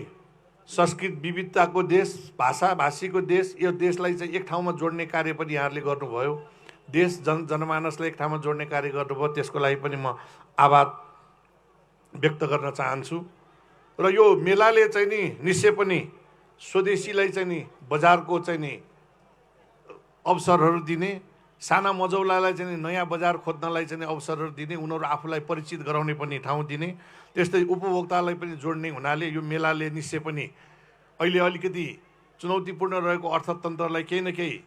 S5: संस्कृत विविधताको देश, भाषाभाषीको देश, यो देशलाई चाहिँ एक ठाउँमा जोड्ने कार्य पनि यहाँहरूले गर्नुभयो, देश जनमानसलाई एक ठाउँमा जोड्ने कार्य गर्नुभयो, त्यसको लागि पनि म आभार व्यक्त गर्न चाहन्छु। र यो मेलाले चाहिँ नि निश्चय पनि स्वदेशीलाई चाहिँ नि बजारको चाहिँ नि अवसरहरू दिने, साना मजौलालाई चाहिँ नयाँ बजार खोज्नलाई चाहिँ अवसरहरू दिने, उनीहरू आफूलाई परिचित गराउने पनि ठाउँ दिने, त्यस्तै उपभोक्तालाई पनि जोड्ने हुनाले यो मेलाले निश्चय पनि अहिले अलिकति चुनौतीपूर्ण रहेको अर्थतन्त्रलाई केही न केही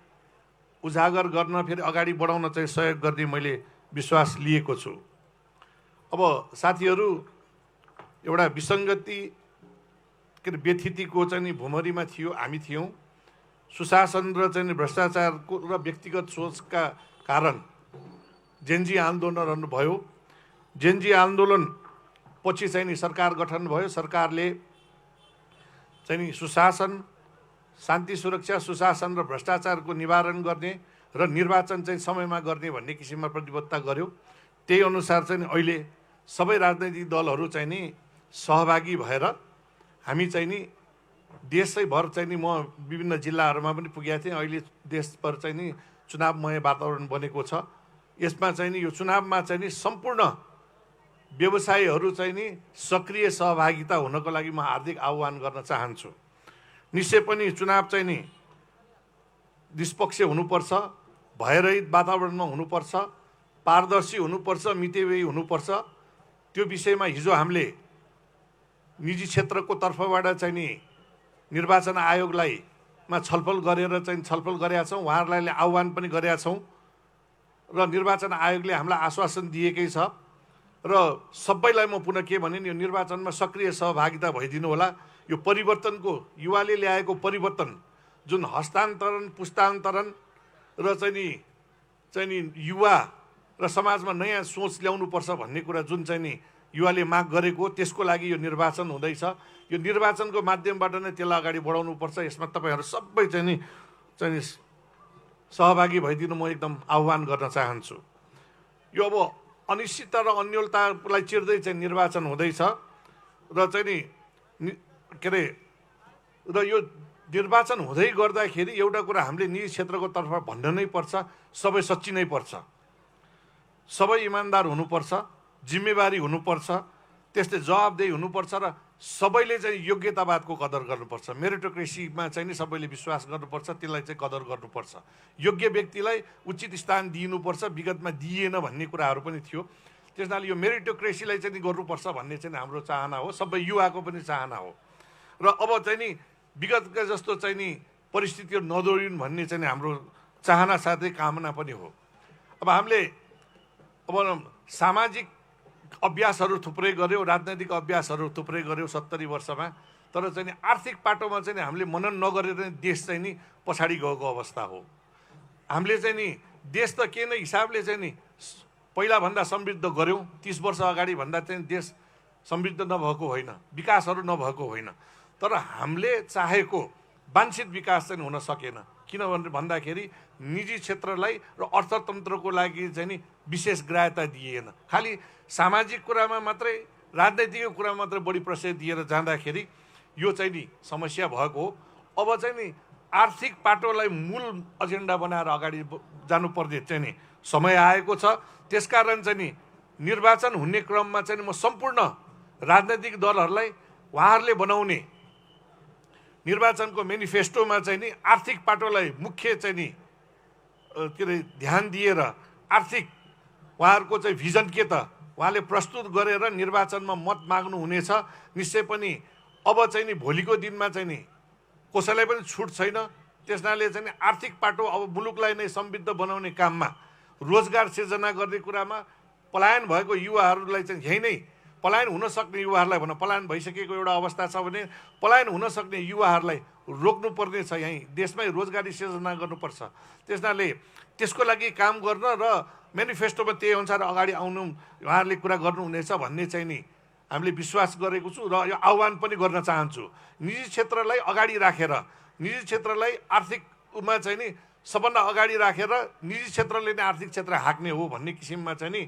S5: उजागर गर्न, फेरि अगाडि बढाउन चाहिँ सहयोग गर्ने मैले विश्वास लिएको छु। अब साथीहरू, एउटा विसङ्गति के अरे व्यथितिको चाहिँ नि भुमरीमा थियो, हामी थियौँ। सुशासन र चाहिँ भ्रष्टाचारको र व्यक्तिगत सोचका कारण जेनजी आन्दोलन भयो। जेनजी आन्दोलन पछि चाहिँ नि सरकार गठन भयो। सरकारले चाहिँ नि सुशासन, शान्ति सुरक्षा, सुशासन र भ्रष्टाचारको निवारण गर्ने र निर्वाचन चाहिँ समयमा गर्ने भन्ने किसिममा प्रतिबद्धता गर्यो। त्यही अनुसार चाहिँ अहिले सबै राजनैतिक दलहरू चाहिँ नि सहभागी भएर हामी चाहिँ नि देशैभर चाहिँ नि, म विभिन्न जिल्लाहरूमा पनि पुगेको थिएँ, अहिले देशभर चाहिँ नि चुनावमय वातावरण बनेको छ। यसमा चाहिँ नि यो चुनावमा चाहिँ नि सम्पूर्ण व्यवसायीहरू चाहिँ नि सक्रिय सहभागिता हुनको लागि म हार्दिक आह्वान गर्न चाहन्छु। निश्चय पनि चुनाव चाहिँ नि निष्पक्ष हुनुपर्छ, भयरहित वातावरणमा हुनुपर्छ, पारदर्शी हुनुपर्छ, मितेव्ययी हुनुपर्छ। त्यो विषयमा हिजो हामीले निजी क्षेत्रको तर्फबाट चाहिँ नि निर्वाचन आयोगलाई छलफल गरेर चाहिँ छलफल गरेका छौँ, उहाँहरूलाई आह्वान पनि गरेका छौँ र निर्वाचन आयोगले हामीलाई आश्वासन दिएकै छ। र सबैलाई म पुनः के भने यो निर्वाचनमा सक्रिय सहभागिता भइदिनु होला। यो परिवर्तनको, युवाले ल्याएको परिवर्तन जुन हस्तान्तरण, पुस्तान्तरण र चाहिँ नि युवा र समाजमा नयाँ सोच ल्याउनुपर्छ भन्ने कुरा जुन चाहिँ नि युवाले माग गरेको, त्यसको लागि यो निर्वाचन हुँदैछ। यो निर्वाचनको माध्यमबाट नै त्यसलाई अगाडि बढाउनुपर्छ। यसमा तपाईँहरू सबै चाहिँ नि सहभागी भइदिनु म एकदम आह्वान गर्न चाहन्छु। यो अब अनिश्चितता र अन्योलतालाई चिर्दै चाहिँ निर्वाचन हुँदैछ र चाहिँ नि के अरे र यो निर्वाचन हुँदै गर्दाखेरि एउटा कुरा हामीले निजी क्षेत्रको तर्फ भन्न नै पर्छ, सबै सच्ची नै पर्छ, सबै इमान्दार हुनुपर्छ, जिम्मेवारी हुनुपर्छ। त्यस्तै जवाबदेही हुनुपर्छ र सबैले चाहिँ योग्यतावादको कदर गर्नुपर्छ। मेरिटोक्रेसीमा चाहिँ नि सबैले विश्वास गर्नुपर्छ, त्यसलाई चाहिँ कदर गर्नुपर्छ। योग्य व्यक्तिलाई उचित स्थान दिनुपर्छ, विगतमा दिइएन भन्ने कुराहरू पनि थियो। त्यसनाले यो मेरिटोक्रेसीलाई चाहिँ नि गर्नुपर्छ भन्ने चाहिँ हाम्रो चाहना हो, सबै युवाको पनि चाहना हो। र अब चाहिँ नि विगतका जस्तो चाहिँ नि परिस्थितिहरू नदोहोरिन् भन्ने चाहिँ हाम्रो चाहना साथै कामना पनि हो। अब हामीले सामाजिक अभ्यासहरू थुप्रै गऱ्यौँ, राजनैतिक अभ्यासहरू थुप्रै गऱ्यौँ 70 वर्षमा, तर चाहिँ नि आर्थिक पाटोमा चाहिँ नि हामीले मनन नगरेर देश चाहिँ नि पछाडि गएको अवस्था हो। हामीले चाहिँ नि देश त के नै हिसाबले चाहिँ नि पहिलाभन्दा समृद्ध गऱ्यौँ, 30 वर्ष अगाडि भन्दा चाहिँ देश समृद्ध नभएको होइन, विकासहरू नभएको होइन, तर हामीले चाहेको वाञ्छित विकास चाहिँ हुन सकेन। किनभने भन्दाखेरि निजी क्षेत्रलाई र अर्थतन्त्रको लागि चाहिँ नि विशेष ग्राह्यता दिइएन, खालि सामाजिक कुरामा मात्रै, राजनैतिक कुरामा मात्रै बढी प्रश्रय दिएर जाँदाखेरि यो चाहिँ नि समस्या भएको हो। अब चाहिँ नि आर्थिक पाटोलाई मूल एजेन्डा बनाएर अगाडि जानुपर्ने चाहिँ नि समय आएको छ। त्यसकारण चाहिँ नि निर्वाचन हुने क्रममा चाहिँ म सम्पूर्ण राजनैतिक दलहरूलाई उहाँहरूले बनाउने निर्वाचनको मेनिफेस्टोमा चाहिँ नि आर्थिक पाटोलाई मुख्य चाहिँ नि के अरे ध्यान दिएर आर्थिक उहाँहरूको चाहिँ भिजन के त उहाँले प्रस्तुत गरेर निर्वाचनमा मत माग्नु हुनेछ। निश्चय पनि अब चाहिँ नि भोलिको दिनमा चाहिँ नि कसैलाई पनि छुट छैन। त्यसनाले चाहिँ नि आर्थिक पाटो अब मुलुकलाई नै समृद्ध बनाउने काममा, रोजगार सिर्जना गर्ने कुरामा पलायन भएको युवाहरूलाई चाहिँ यही नै पलायन हुन सक्ने युवाहरूलाई भनौँ, पलायन भइसकेको एउटा अवस्था छ भने पलायन हुन सक्ने युवाहरूलाई रोक्नुपर्ने छ। यहीँ देशमै रोजगारी सिर्जना गर्नुपर्छ। त्यसनाले त्यसको लागि काम गर्न र मेनिफेस्टोमा त्यही अनुसार अगाडि आउनु उहाँहरूले कुरा गर्नुहुनेछ भन्ने चाहिँ नि हामीले विश्वास गरेको छु र यो आह्वान पनि गर्न चाहन्छु। निजी क्षेत्रलाई अगाडि राखेर, निजी क्षेत्रलाई आर्थिकमा चाहिँ नि सबभन्दा अगाडि राखेर निजी क्षेत्रले नै आर्थिक क्षेत्र हाँक्ने हो भन्ने किसिममा चाहिँ नि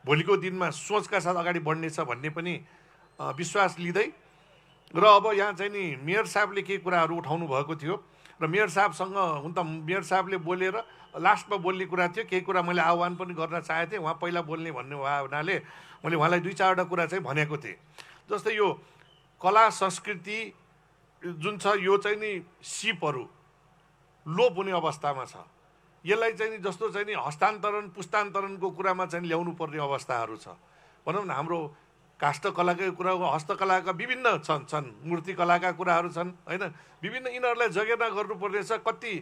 S5: भोलिको दिनमा सोचका साथ अगाडि बढ्नेछ भन्ने पनि विश्वास लिँदै र अब यहाँ चाहिँ नि मेयर साहबले केही कुराहरू उठाउनु भएको थियो र मेयर साहबसँग हुन त मेयर साहबले बोलेर लास्टमा बोल्ने कुरा थियो, केही कुरा मैले आह्वान पनि गर्न चाहेको थिएँ, उहाँ पहिला बोल्ने भन्ने भयो हुनाले मैले उहाँलाई 2-4वटा कुरा चाहिँ भनेको थिएँ। जस्तै यो कला संस्कृति जुन छ यो चाहिँ नि सिपहरू लोप हुने अवस्थामा छ। यसलाई चाहिँ नि जस्तो चाहिँ नि हस्तान्तरण पुस्तान्तरणको कुरामा चाहिँ ल्याउनु पर्ने अवस्थाहरू छ। भनौँ न हाम्रो काष्ठकलाकै कुरा, हस्तकलाका विभिन्न छन् मूर्तिकलाका कुराहरू छन् होइन, विभिन्न यिनीहरूलाई जगेर्ना गर्नुपर्ने छ। कति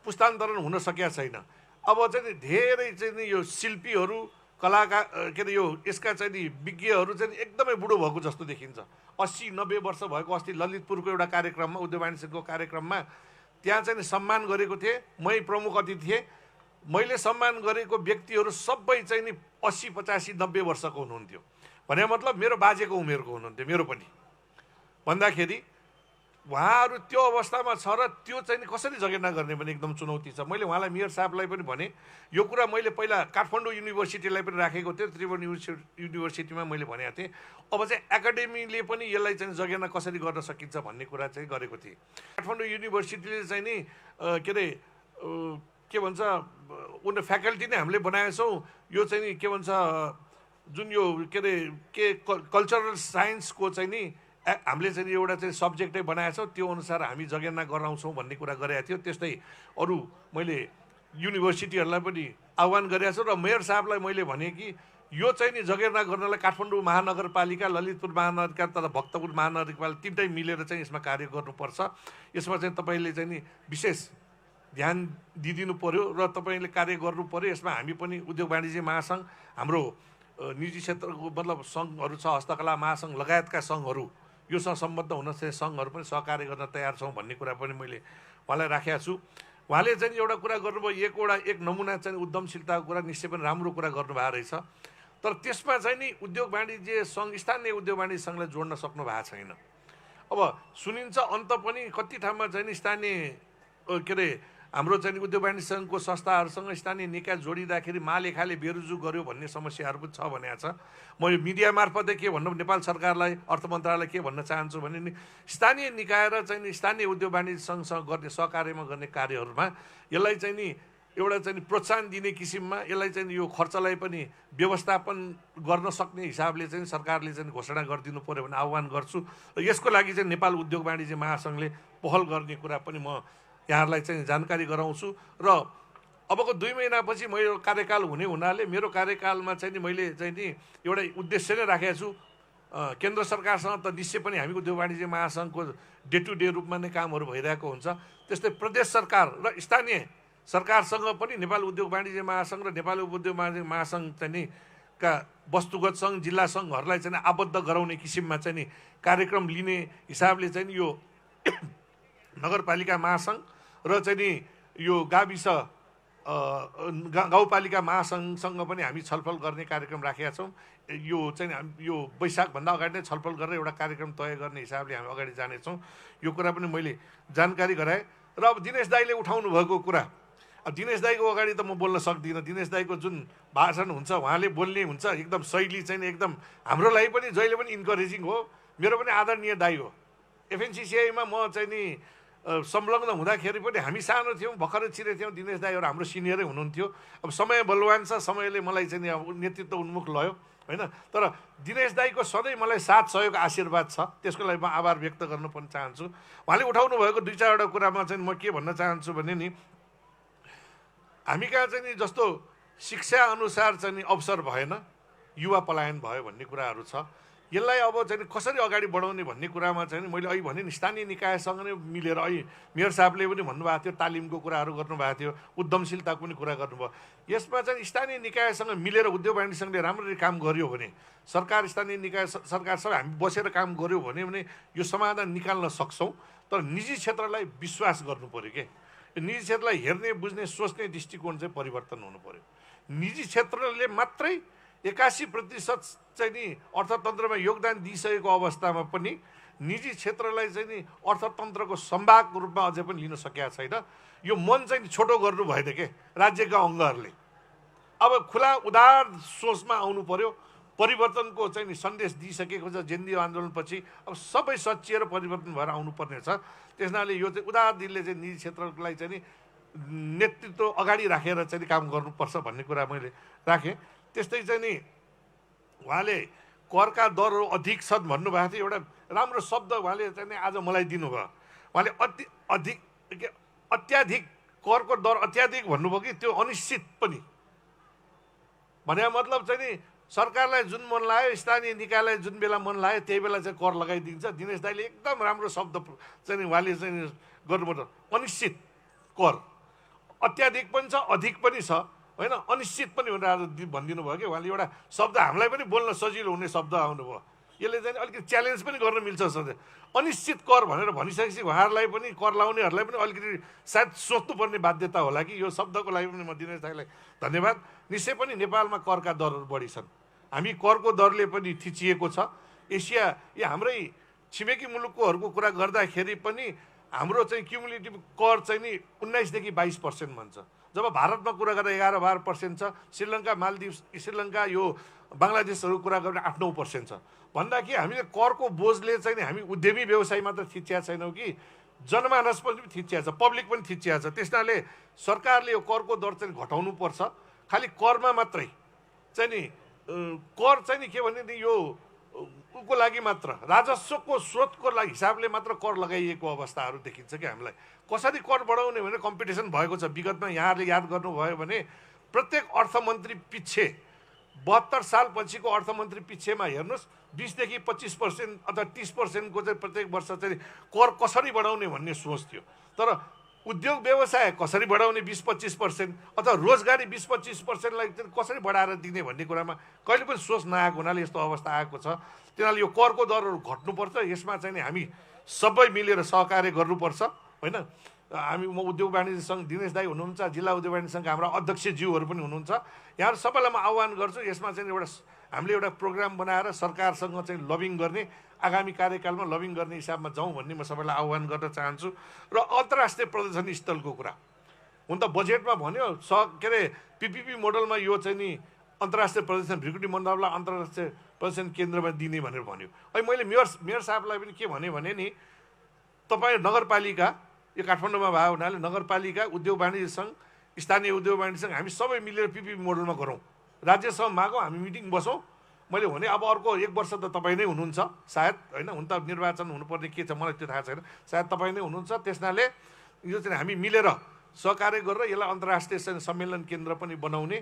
S5: पुस्तान्तरण हुन सकेका छैन। अब चाहिँ नि धेरै चाहिँ नि यो शिल्पीहरू कलाकार के अरे यो यसका चाहिँ नि विज्ञहरू चाहिँ एकदमै बुढो भएको जस्तो देखिन्छ। 80-90 वर्ष भएको। अस्ति ललितपुरको एउटा कार्यक्रममा, उद्योग वाणिज्यको कार्यक्रममा त्यहाँ चाहिँ सम्मान गरेको थिएँ, मै प्रमुख अतिथि थिएँ। मैले सम्मान गरेको व्यक्तिहरू सबै चाहिँ नि 80-85-90 वर्षको हुनुहुन्थ्यो। भने मतलब मेरो बाजेको उमेरको हुनुहुन्थ्यो, मेरो पनि। भन्दाखेरि उहाँहरू त्यो अवस्थामा छ र त्यो चाहिँ नि कसरी जगेर्ना गर्ने भने एकदम चुनौती छ। मैले उहाँलाई मेयर साहबलाई पनि भने यो कुरा मैले पहिला काठमाडौँ युनिभर्सिटीलाई पनि राखेको थिएँ, त्रिभुवन युनिभर्सिटीमा मैले भनेको थिएँ। अब चाहिँ एकाडेमीले पनि यसलाई चाहिँ जगेर्ना कसरी गर्न सकिन्छ भन्ने कुरा चाहिँ गरेको थिएँ। काठमाडौँ युनिभर्सिटीले चाहिँ नि के अरे के भन्छ उनीहरू फ्याकल्टी नै हामीले बनाएका छौँ। यो चाहिँ नि के भन्छ जुन यो के अरे कल्चरल साइन्सको चाहिँ नि हामीले चाहिँ एउटा चाहिँ सब्जेक्टै बनाएको छौँ, त्यो अनुसार हामी जगेर्ना गराउँछौँ भन्ने कुरा गरेको थियो। त्यस्तै अरू मैले युनिभर्सिटीहरूलाई पनि आह्वान गरेको छु र मेयर साहबलाई मैले भने कि यो चाहिँ नि जगेर्ना गर्नलाई काठमाडौँ महानगरपालिका, ललितपुर महानगरपालिका तथा भक्तपुर महानगरपालिका तिनटै मिलेर चाहिँ यसमा कार्य गर्नुपर्छ। यसमा चाहिँ तपाईँले चाहिँ नि विशेष ध्यान दिइदिनु पर्यो र तपाईँले कार्य गर्नु पर्यो। यसमा हामी पनि उद्योग वाणिज्य महासङ्घ, हाम्रो निजी क्षेत्रको मतलब सङ्घहरू छ, हस्तकला महासङ्घ लगायतका सङ्घहरू, योसँग सम्बद्ध हुन चाहिँ सङ्घहरू पनि सहकार्य गर्न तयार छौँ भन्ने कुरा पनि मैले उहाँलाई राखेको छु। उहाँले चाहिँ एउटा कुरा गर्नुभयो, एक नमुना चाहिँ उद्यमशीलताको कुरा निश्चय पनि राम्रो कुरा गर्नुभएको रहेछ। तर त्यसमा चाहिँ नि उद्योग वाणिज्य सङ्घ, स्थानीय उद्योग वाणिज्य सङ्घलाई जोड्न सक्नु भएको छैन। अब सुनिन्छ अन्त पनि कति ठाउँमा चाहिँ नि स्थानीय के अरे हाम्रो चाहिँ उद्योग वाणिज्य सङ्घको संस्थाहरूसँग स्थानीय निकाय जोडिँदाखेरि महालेखाले बेरुजु गर्यो भन्ने समस्याहरू पनि छ भनेको छ। म यो मिडिया मार्फतै के भन्नु, नेपाल सरकारलाई, अर्थ मन्त्रालयलाई के भन्न चाहन्छु भने नि स्थानीय निकाय र चाहिँ नि स्थानीय उद्योग वाणिज्य सङ्घसँग गर्ने सहकार्यमा गर्ने कार्यहरूमा यसलाई चाहिँ नि एउटा चाहिँ प्रोत्साहन दिने किसिममा यसलाई चाहिँ यो खर्चलाई पनि व्यवस्थापन गर्न सक्ने हिसाबले चाहिँ सरकारले चाहिँ घोषणा गरिदिनु पर्यो भने आह्वान गर्छु र यसको लागि चाहिँ नेपाल उद्योग वाणिज्य महासङ्घले पहल गर्ने कुरा पनि म यहाँहरूलाई चाहिँ जानकारी गराउँछु र अबको 2 महिनापछि मेरो कार्यकाल हुने हुनाले मेरो कार्यकालमा चाहिँ नि मैले चाहिँ नि एउटा उद्देश्य नै राखेको छु केन्द्र सरकारसँग त निश्चय पनि हामी उद्योग वाणिज्य महासङ्घको डे टु डे रूपमा नै कामहरू भइरहेको हुन्छ त्यस्तै प्रदेश सरकार र स्थानीय सरकारसँग पनि नेपाल उद्योग वाणिज्य महासङ्घ र नेपाल उद्योग वाणिज्य महासङ्घ चाहिँ नि का वस्तुगत सङ्घ जिल्ला सङ्घहरूलाई चाहिँ आबद्ध गराउने किसिममा चाहिँ नि कार्यक्रम लिने हिसाबले चाहिँ यो नगरपालिका महासङ्घ र चाहिँ नि यो गाविस गाउँपालिका महासङ्घसँग पनि हामी छलफल गर्ने कार्यक्रम राखेका छौँ यो चाहिँ यो वैशाखभन्दा अगाडि नै छलफल गरेर एउटा कार्यक्रम तय गर्ने हिसाबले हामी अगाडि जानेछौँ यो कुरा पनि मैले जानकारी गराएँ र अब दिनेश दाईले उठाउनु भएको कुरा अब दिनेश दाईको अगाडि त म बोल्न सक्दिनँ दिनेश दाईको जुन भाषण हुन्छ उहाँले बोल्ने हुन्छ एकदम शैली चाहिँ एकदम हाम्रो लागि पनि जहिले पनि इन्करेजिङ हो मेरो पनि आदरणीय दाई हो एफएनसिसिआईमा म चाहिँ नि संलग्न हुँदाखेरि पनि हामी सानो थियौँ भर्खरै छिरेको थियौँ दिनेश दाईहरू हाम्रो सिनियरै हुनुहुन्थ्यो अब समय बलवान छ समयले मलाई चाहिँ अब नेतृत्व उन्मुख लयो होइन तर दिनेश दाईको सधैँ मलाई साथ सहयोग आशीर्वाद छ त्यसको लागि म आभार व्यक्त गर्नु पनि चाहन्छु उहाँले उठाउनु भएको 2-4वटा कुरामा चाहिँ म के भन्न चाहन्छु भने नि हामी कहाँ चाहिँ नि जस्तो शिक्षा अनुसार चाहिँ नि अवसर भएन युवा पलायन भयो भन्ने कुराहरू छ यसलाई अब चाहिँ कसरी अगाडि बढाउने भन्ने कुरामा चाहिँ मैले अहिले भने नि स्थानीय निकायसँग नै मिलेर अहिले मेयर साहबले पनि भन्नुभएको थियो तालिमको कुराहरू गर्नुभएको थियो उद्यमशीलताको पनि कुरा गर्नुभयो यसमा चाहिँ स्थानीय निकायसँग मिलेर उद्योग वाणिज्य सङ्घले राम्ररी काम गर्यो भने सरकार स्थानीय निकाय सरकार सबै हामी बसेर काम गर्यो भने यो समाधान निकाल्न सक्छौँ तर निजी क्षेत्रलाई विश्वास गर्नु पऱ्यो के निजी क्षेत्रलाई हेर्ने बुझ्ने सोच्ने दृष्टिकोण चाहिँ परिवर्तन हुनु पऱ्यो निजी क्षेत्रले मात्रै 81% चाहिँ नि अर्थतन्त्रमा योगदान दिइसकेको अवस्थामा पनि निजी क्षेत्रलाई चाहिँ नि अर्थतन्त्रको सम्भागको रूपमा अझै पनि लिन सकेका छैन यो मन चाहिँ छोटो गर्नु भएन के राज्यका अङ्गहरूले अब खुला उदार सोचमा आउनु पर्यो परिवर्तनको चाहिँ नि सन्देश दिइसकेको छ जेन्दी आन्दोलनपछि अब सबै सच्चिएर परिवर्तन भएर आउनुपर्ने छ त्यसनाले यो चाहिँ उदार दिलले चाहिँ निजी क्षेत्रलाई चाहिँ नि नेतृत्व अगाडि राखेर चाहिँ काम गर्नुपर्छ भन्ने कुरा मैले राखेँ त्यस्तै चाहिँ नि उहाँले करका दरहरू अधिक छन् भन्नुभएको थियो एउटा राम्रो शब्द उहाँले चाहिँ आज मलाई दिनुभयो उहाँले अत्याधिक करको दर अत्याधिक भन्नुभयो कि त्यो अनिश्चित पनि भने मतलब चाहिँ नि सरकारलाई जुन मन लाग्यो स्थानीय निकायलाई जुन बेला मन लाग्यो त्यही बेला चाहिँ कर लगाइदिन्छ दिनेश दाईले एकदम राम्रो शब्द चाहिँ उहाँले चाहिँ गर्नुपर्छ अनिश्चित कर अत्याधिक पनि छ अधिक पनि छ होइन अनिश्चित पनि भनेर आज भनिदिनु भयो कि उहाँले एउटा शब्द हामीलाई पनि बोल्न सजिलो हुने शब्द आउनुभयो यसले चाहिँ अलिकति च्यालेन्ज पनि गर्न मिल्छ सधैँ अनिश्चित कर भनेर भनिसकेपछि उहाँहरूलाई पनि कर लाउनेहरूलाई पनि अलिकति सायद सोच्नुपर्ने बाध्यता होला कि यो शब्दको लागि पनि म दिनेश दाईलाई धन्यवाद निश्चय पनि नेपालमा करका दरहरू बढी छन् हामी करको दरले पनि थिचिएको छ एसिया यो हाम्रै छिमेकी मुलुककोहरूको कुरा गर्दाखेरि पनि हाम्रो चाहिँ क्युमुलेटिभ कर चाहिँ नि 19 देखि 22% भन्छ जब भारतमा कुरा गर्दा 11-12% छ श्रीलङ्का मालदिप्स श्रीलङ्का यो बङ्गलादेशहरू कुरा गर्दा 8-9% छ भन्दा कि हामीले करको बोझले चाहिँ हामी उद्यमी व्यवसाय मात्र थिचिया छैनौँ कि जनमानस पनि थिचिया छ पब्लिक पनि थिचिया छ त्यसनाले सरकारले यो करको दर चाहिँ घटाउनुपर्छ खालि करमा मात्रै चाहिँ नि कर चाहिँ नि के भने नि यो को लागि मात्र राजस्वको स्रोतको लागि हिसाबले मात्र कर लगाइएको अवस्थाहरू देखिन्छ कि हामीलाई कसरी कर बढाउने भने कम्पिटिसन भएको छ विगतमा यहाँहरूले याद गर्नुभयो भने प्रत्येक अर्थमन्त्री पछि 72 साल पछिको अर्थमन्त्री पछिमा हेर्नुहोस् 20 देखि 25% अथवा 30% को चाहिँ प्रत्येक वर्ष चाहिँ कर कसरी बढाउने भन्ने सोच थियो तर उद्योग व्यवसाय कसरी बढाउने 20-25% अथवा रोजगारी 20-25% लाई कसरी बढाएर दिने भन्ने कुरामा कहिले पनि सोच नआएको हुनाले यस्तो अवस्था आएको छ त्यसैले यो करको दरहरू घट्नुपर्छ यसमा चाहिँ हामी सबै मिलेर सहकार्य गर्नुपर्छ होइन हामी म उद्योग वाणिज्य सङ्घ दिनेश दाई हुनुहुन्छ जिल्ला उद्योग वाणिज्य सङ्घका हाम्रा अध्यक्षज्यूहरू पनि हुनुहुन्छ यहाँहरू सबैलाई म आह्वान गर्छु यसमा चाहिँ हामीले एउटा प्रोग्राम बनाएर सरकारसँग चाहिँ लबिङ गर्ने आगामी कार्यकालमा लबिङ गर्ने हिसाबमा जाउँ भन्ने म सबैलाई आह्वान गर्न चाहन्छु र अन्तर्राष्ट्रिय प्रदर्शन स्थलको कुरा हुन त बजेटमा भन्यो के अरे पिपिपी मोडलमा यो चाहिँ नि अन्तर्राष्ट्रिय प्रदर्शन भ्रिकुटी मण्डपलाई अन्तर्राष्ट्रिय प्रदर्शन केन्द्रमा दिने भनेर भन्यो अहिले मैले मेयर साहबलाई पनि के भने नि तपाईँ नगरपालिका यो काठमाडौँमा भएको हुनाले नगरपालिका उद्योग वाणिज्य सङ्घ स्थानीय उद्योग वाणिज्यसँग हामी सबै मिलेर पिपी मोडलमा गरौँ। राज्यसभामा हामी मिटिङ बसौँ। मैले भने अब अर्को 1 वर्ष त तपाईँ नै हुनुहुन्छ सायद, होइन? हुन त निर्वाचन हुनुपर्ने के छ मलाई त्यो थाहा छैन, सायद तपाईँ नै हुनुहुन्छ। त्यसनाले यो चाहिँ हामी मिलेर सहकार्य गरेर यसलाई अन्तर्राष्ट्रिय सम्मेलन केन्द्र पनि बनाउने,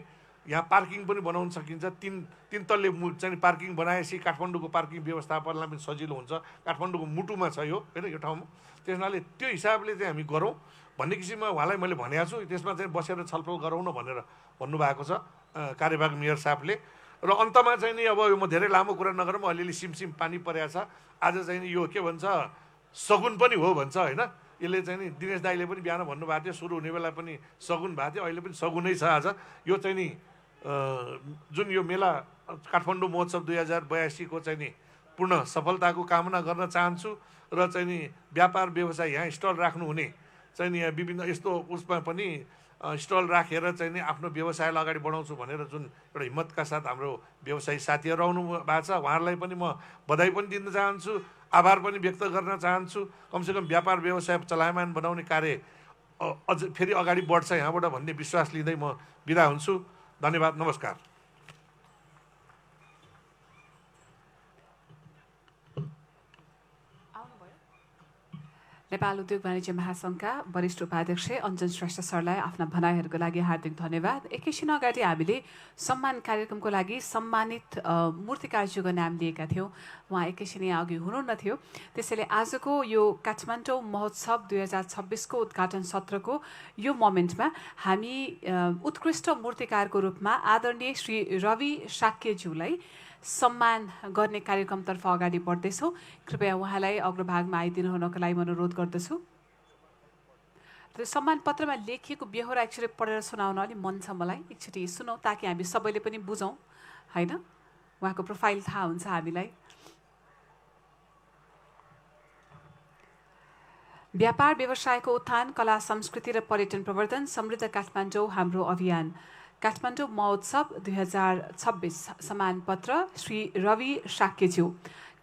S5: यहाँ पार्किङ पनि बनाउन सकिन्छ। तीन तल्ले चाहिँ पार्किङ बनाएपछि काठमाडौँको पार्किङ व्यवस्थापनलाई पनि सजिलो हुन्छ। काठमाडौँको मुटुमा छ यो, होइन, यो ठाउँमा। त्यसनाले त्यो हिसाबले चाहिँ हामी गरौँ भन्ने किसिममा उहाँलाई मैले भनेको छु। त्यसमा चाहिँ बसेर छलफल गरौँ न भनेर भन्नुभएको छ कार्यवाहक मेयर साहबले। र अन्तमा चाहिँ नि अब म धेरै लामो कुरा नगरौँ, अलिअलि सिमसिम पानी परेको छ। आज चाहिँ नि यो के भन्छ सगुन पनि हो भन्छ, होइन? यसले चाहिँ नि दिनेश दाईले पनि बिहान भन्नुभएको थियो, सुरु हुने बेला पनि सगुन भएको थियो, अहिले पनि सगुनै छ। आज यो चाहिँ नि जुन यो मेला काठमाडौँ महोत्सव 2082 को चाहिँ नि पूर्ण सफलताको कामना गर्न चाहन्छु। र चाहिँ नि व्यापार व्यवसाय यहाँ स्टल राख्नुहुने चाहिँ नि यहाँ विभिन्न यस्तो उसमा पनि स्टल राखेर चाहिँ नि आफ्नो व्यवसायलाई अगाडि बढाउँछु भनेर जुन एउटा हिम्मतका साथ हाम्रो व्यवसायी साथीहरू आउनु भएको छ, उहाँहरूलाई पनि म बधाई पनि दिन चाहन्छु, आभार पनि व्यक्त गर्न चाहन्छु। कमसेकम व्यापार व्यवसाय चलायमान बनाउने कार्य अझ फेरि अगाडि बढ्छ यहाँबाट भन्ने विश्वास लिँदै म बिदा हुन्छु। धन्यवाद, नमस्कार।
S1: नेपाल उद्योग वाणिज्य महासङ्घका वरिष्ठ उपाध्यक्ष अञ्जन श्रेष्ठ सरलाई आफ्ना भनाइहरूको लागि हार्दिक धन्यवाद। एकैछिन अगाडि हामीले सम्मान कार्यक्रमको लागि सम्मानित मूर्तिकारज्यूको नाम लिएका थियौँ। उहाँ एकैछिन यहाँ अघि हुनुहुन्न थियो। त्यसैले आजको यो काठमाडौँ महोत्सव 2026 को उद्घाटन सत्रको यो मोमेन्टमा हामी उत्कृष्ट मूर्तिकारको रूपमा आदरणीय श्री रवि शाक्यज्यूलाई सम्मान गर्ने कार्यक्रमतर्फ अगाडि बढ्दैछौँ। कृपया उहाँलाई अग्रभागमा आइदिनु हुनको लागि म अनुरोध गर्दछु। त्यो सम्मान पत्रमा लेखिएको बेहोरा एकचोटि पढेर सुनाउन अलिक मन छ मलाई। एकचोटि सुनौँ ताकि हामी सबैले पनि बुझौँ, होइन? उहाँको प्रोफाइल थाहा हुन्छ हामीलाई। व्यापार व्यवसायको उत्थान, कला संस्कृति र पर्यटन प्रवर्धन, समृद्ध काठमाडौँ हाम्रो अभियान, काठमाडौँ महोत्सव 2026 सम्मान पत्र श्री रवि शाक्यज्यू।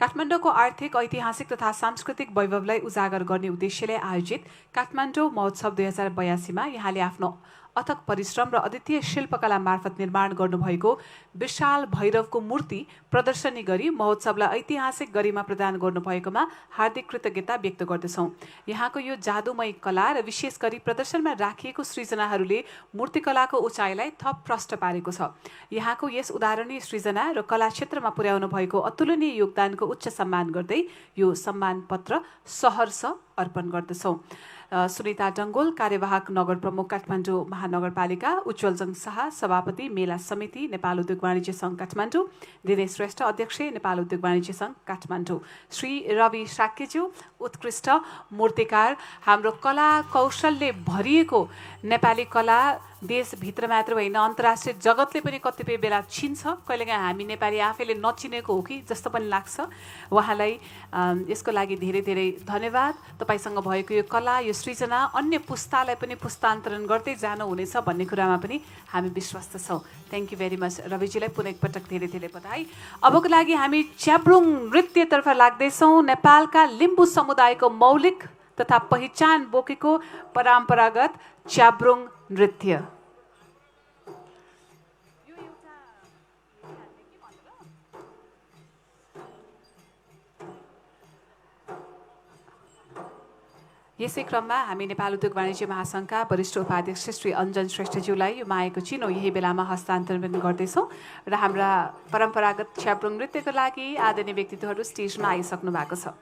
S1: काठमाडौँको आर्थिक, ऐतिहासिक तथा सांस्कृतिक वैभवलाई उजागर गर्ने उद्देश्यले आयोजित काठमाडौँ महोत्सव 2082 मा यहाँले आफ्नो अथक परिश्रम र अद्वितीय शिल्पकला मार्फत निर्माण गर्नुभएको विशाल भैरवको मूर्ति प्रदर्शनी गरी महोत्सवलाई ऐतिहासिक गरिमा प्रदान गर्नुभएकोमा हार्दिक कृतज्ञता व्यक्त गर्दछौँ। यहाँको यो जादुमय कला र विशेष गरी प्रदर्शनमा राखिएको सृजनाहरूले मूर्तिकलाको उचाइलाई थप प्रष्ट पारेको छ। यहाँको यस उदाहरणीय सृजना र कला क्षेत्रमा पुर्याउनु भएको अतुलनीय योगदानको उच्च सम्मान गर्दै यो सम्मान पत्र सहर्ष अर्पण गर्दछौँ। सुनिता डङ्गोल, कार्यवाहक नगर प्रमुख काठमाडौँ महानगरपालिका, उज्जवलजङ शाह, सभापति मेला समिति नेपाल उद्योग वाणिज्य सङ्घ काठमाडौँ, दिनेश श्रेष्ठ, अध्यक्ष नेपाल उद्योग वाणिज्य सङ्घ काठमाडौँ, श्री रवि शाक्यज्यू उत्कृष्ट मूर्तिकार, हाम्रो कला कौशलले भरिएको नेपाली कला देशभित्र मात्र होइन अन्तर्राष्ट्रिय जगतले पनि कतिपय बेला चिन्छ, कहिलेकाहीँ हामी नेपाली आफैले नचिनेको हो कि जस्तो पनि लाग्छ। उहाँलाई यसको लागि धेरै धेरै धन्यवाद। तपाईँसँग भएको यो कला, यो सृजना अन्य पुस्तालाई पनि पुस्तान्तरण गर्दै जानुहुनेछ भन्ने कुरामा पनि हामी विश्वस्त छौँ। थ्याङ्क यू भेरी मच रविजीलाई पुनः एकपटक धेरै धेरै बधाई। अबको लागि हामी च्याब्रुङ नृत्यतर्फ लाग्दैछौँ। नेपालका लिम्बू समुदायको मौलिक तथा पहिचान बोकेको परम्परागत च्याब्रुङ नृत्य। यसै क्रममा हामी नेपाल उद्योग वाणिज्य महासङ्घका वरिष्ठ उपाध्यक्ष श्री अञ्जन श्रेष्ठज्यूलाई यो मागेको चिनो यही बेलामा हस्तान्तरण गर्दैछौँ र हाम्रा परम्परागत च्याब्रुङ नृत्यको लागि आदरणीय व्यक्तित्वहरू स्टेजमा आइसक्नु भएको छ।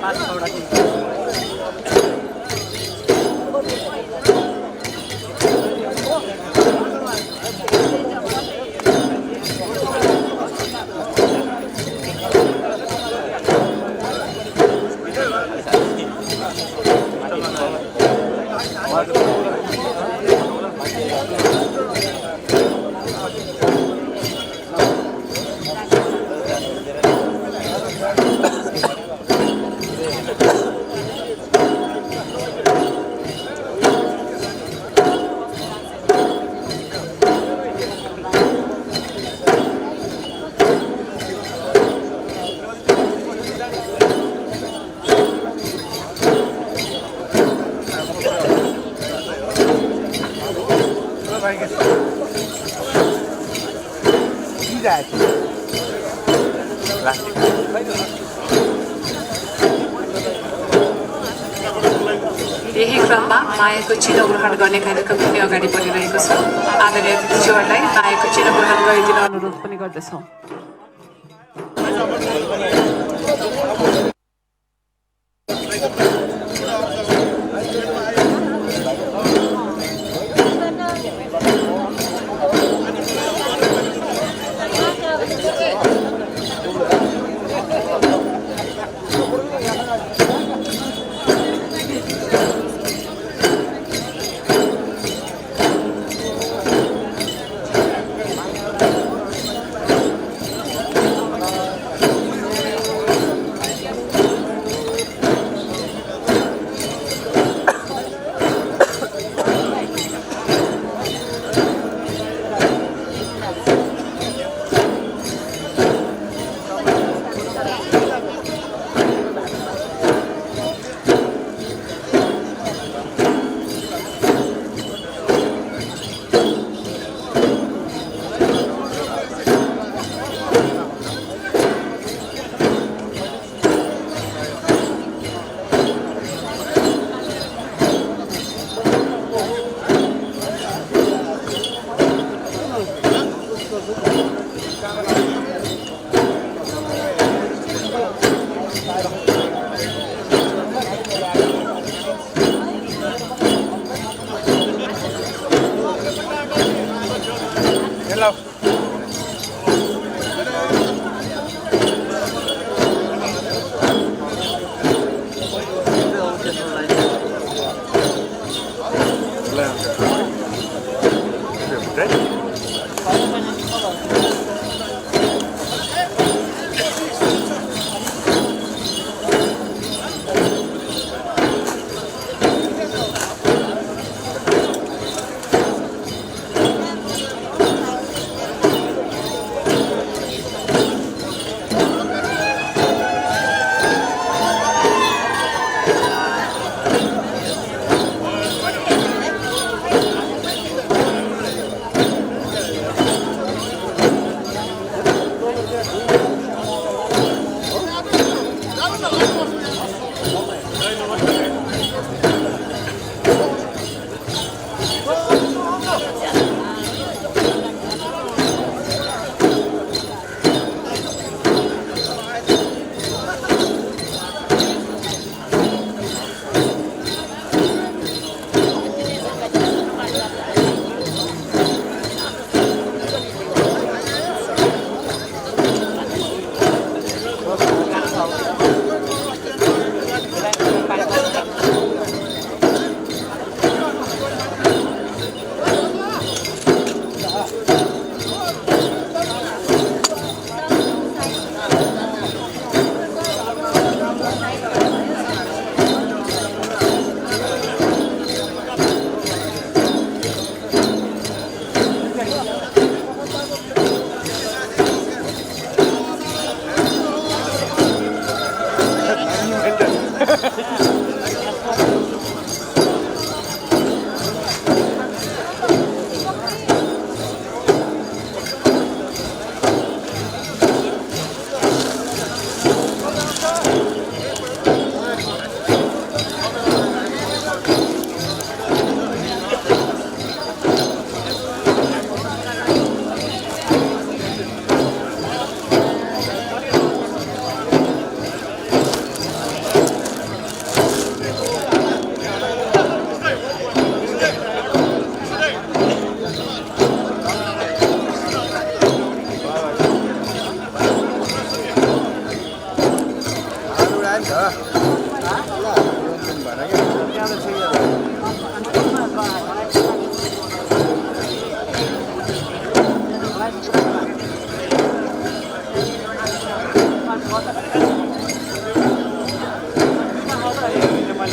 S6: पाँच
S1: यही क्रममा मायाको चिनो ग्रहण गर्ने कार्यक्रम पनि अगाडि बढिरहेको छ। आदरणीय अतिथिज्यूहरूलाई मायाको चिनो ग्रहण गरिदिन अनुरोध पनि गर्दछौँ।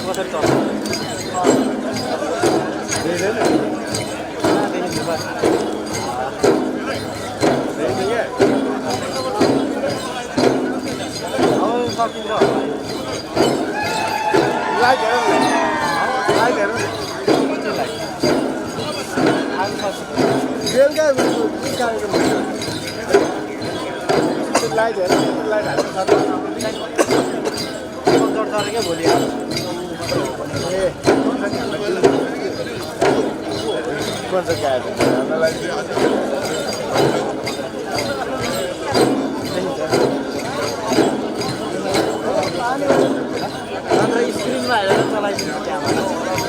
S6: कसरी चल्छ स्क्रिनमा हेरेर चलाइदिन्छ क्यामेरा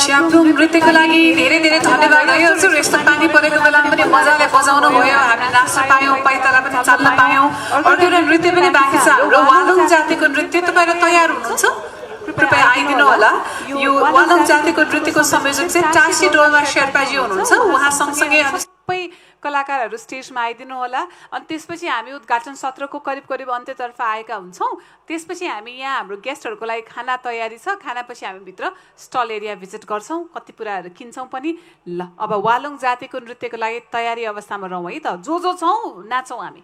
S1: च्याप्रुङ नृत्यको लागि धेरै धेरै धन्यवाद है हजुर। यस्तो पानी परेको बेलामा पनि मजाले बजाउनु भयो, हामीले नाच्न पायौँ, पैताला पनि चाल्न पायौँ। अर्को एउटा नृत्य पनि बाँकी छ हाम्रो वालुङ जातिको नृत्य। तपाईँहरू तयार हुनुहुन्छ? कृपया आइदिनु होला। यो वालुङ जातिको नृत्यको संयोजक चाहिँ टासी डोल्मा शेर्पाजी हुनुहुन्छ। उहाँ सँगसँगै सबै कलाकारहरू स्टेजमा आइदिनु होला। अनि त्यसपछि हामी उद्घाटन सत्रको करिब करिब अन्त्यतर्फ आएका हुन्छौँ। त्यसपछि हामी यहाँ हाम्रो गेस्टहरूको लागि खाना तयारी छ। खानापछि हामी भित्र स्टल एरिया भिजिट गर्छौँ, कति कुराहरू किन्छौँ पनि। ल अब वालुङ जातिको नृत्यको लागि तयारी अवस्थामा रहौँ है त। जो छौँ नाचौँ हामी।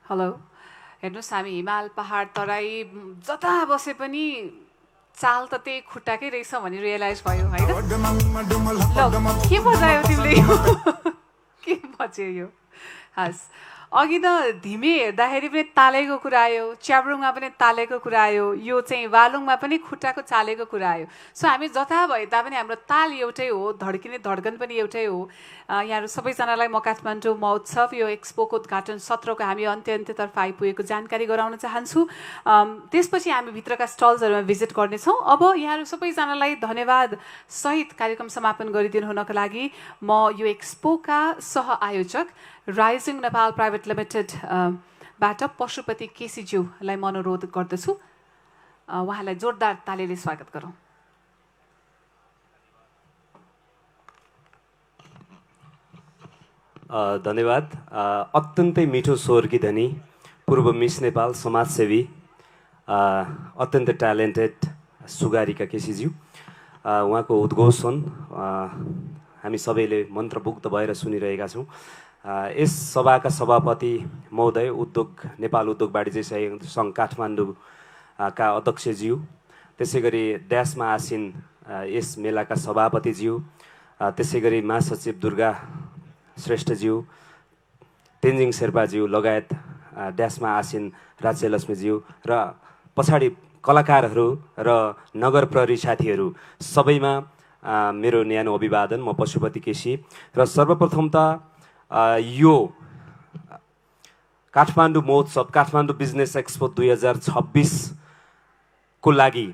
S1: हेलो हेर्नुहोस् हामी हिमाल पहाड तराई जता बसे पनि चाल त त्यही खुट्टाकै रहेछ भन्ने रियलाइज भयो होइन ल के बजायो तिमीले के बज्यो यो हस् अघि त धिमे हेर्दाखेरि पनि तालेको कुरा आयो च्याब्रुङमा पनि तालेको कुरा आयो यो चाहिँ वालुङमा पनि खुट्टाको चालेको कुरा आयो सो हामी जता भए तापनि हाम्रो ताल एउटै हो धड्किने धड्कन पनि एउटै हो यहाँहरू सबैजनालाई म काठमाडौँ महोत्सव यो एक्सपोको उद्घाटन सत्रको हामी अन्त्यतर्फ आइपुगेको जानकारी गराउन चाहन्छु त्यसपछि हामी भित्रका स्टल्सहरूमा भिजिट गर्नेछौँ अब यहाँहरू सबैजनालाई धन्यवाद सहित कार्यक्रम समापन गरिदिनु हुनको लागि म यो एक्सपोका सह आयोजक राइजिङ नेपाल प्राइभेट लिमिटेड बाट पशुपति केसीज्यूलाई म अनुरोध गर्दछु उहाँलाई जोरदार तालीले स्वागत गरौँ
S7: धन्यवाद अत्यन्तै मिठो स्वरकी धनी पूर्व मिस नेपाल समाजसेवी अत्यन्त ट्यालेन्टेड सुगारिका केसीज्यू उहाँको उद्घोषण हामी सबैले मन्त्रमुग्ध भएर सुनिरहेका छौँ यस सभाका सभापति महोदय नेपाल उद्योग वाणिज्य सङ्घ काठमाडौँका अध्यक्षज्यू त्यसै गरी ड्यासमा आसीन यस मेलाका सभापतिज्यू त्यसै गरी महासचिव दुर्गा श्रेष्ठज्यू तेन्जिङ शेर्पाज्यू लगायत ड्यासमा आसीन राज्यलक्ष्मीज्यू र पछाडि कलाकारहरू र नगर प्रहरी साथीहरू सबैमा मेरो न्यानो अभिवादन म पशुपति केसी र सर्वप्रथम त यो काठमाडौँ महोत्सव काठमाडौँ बिजनेस एक्सपो 2026 को लागि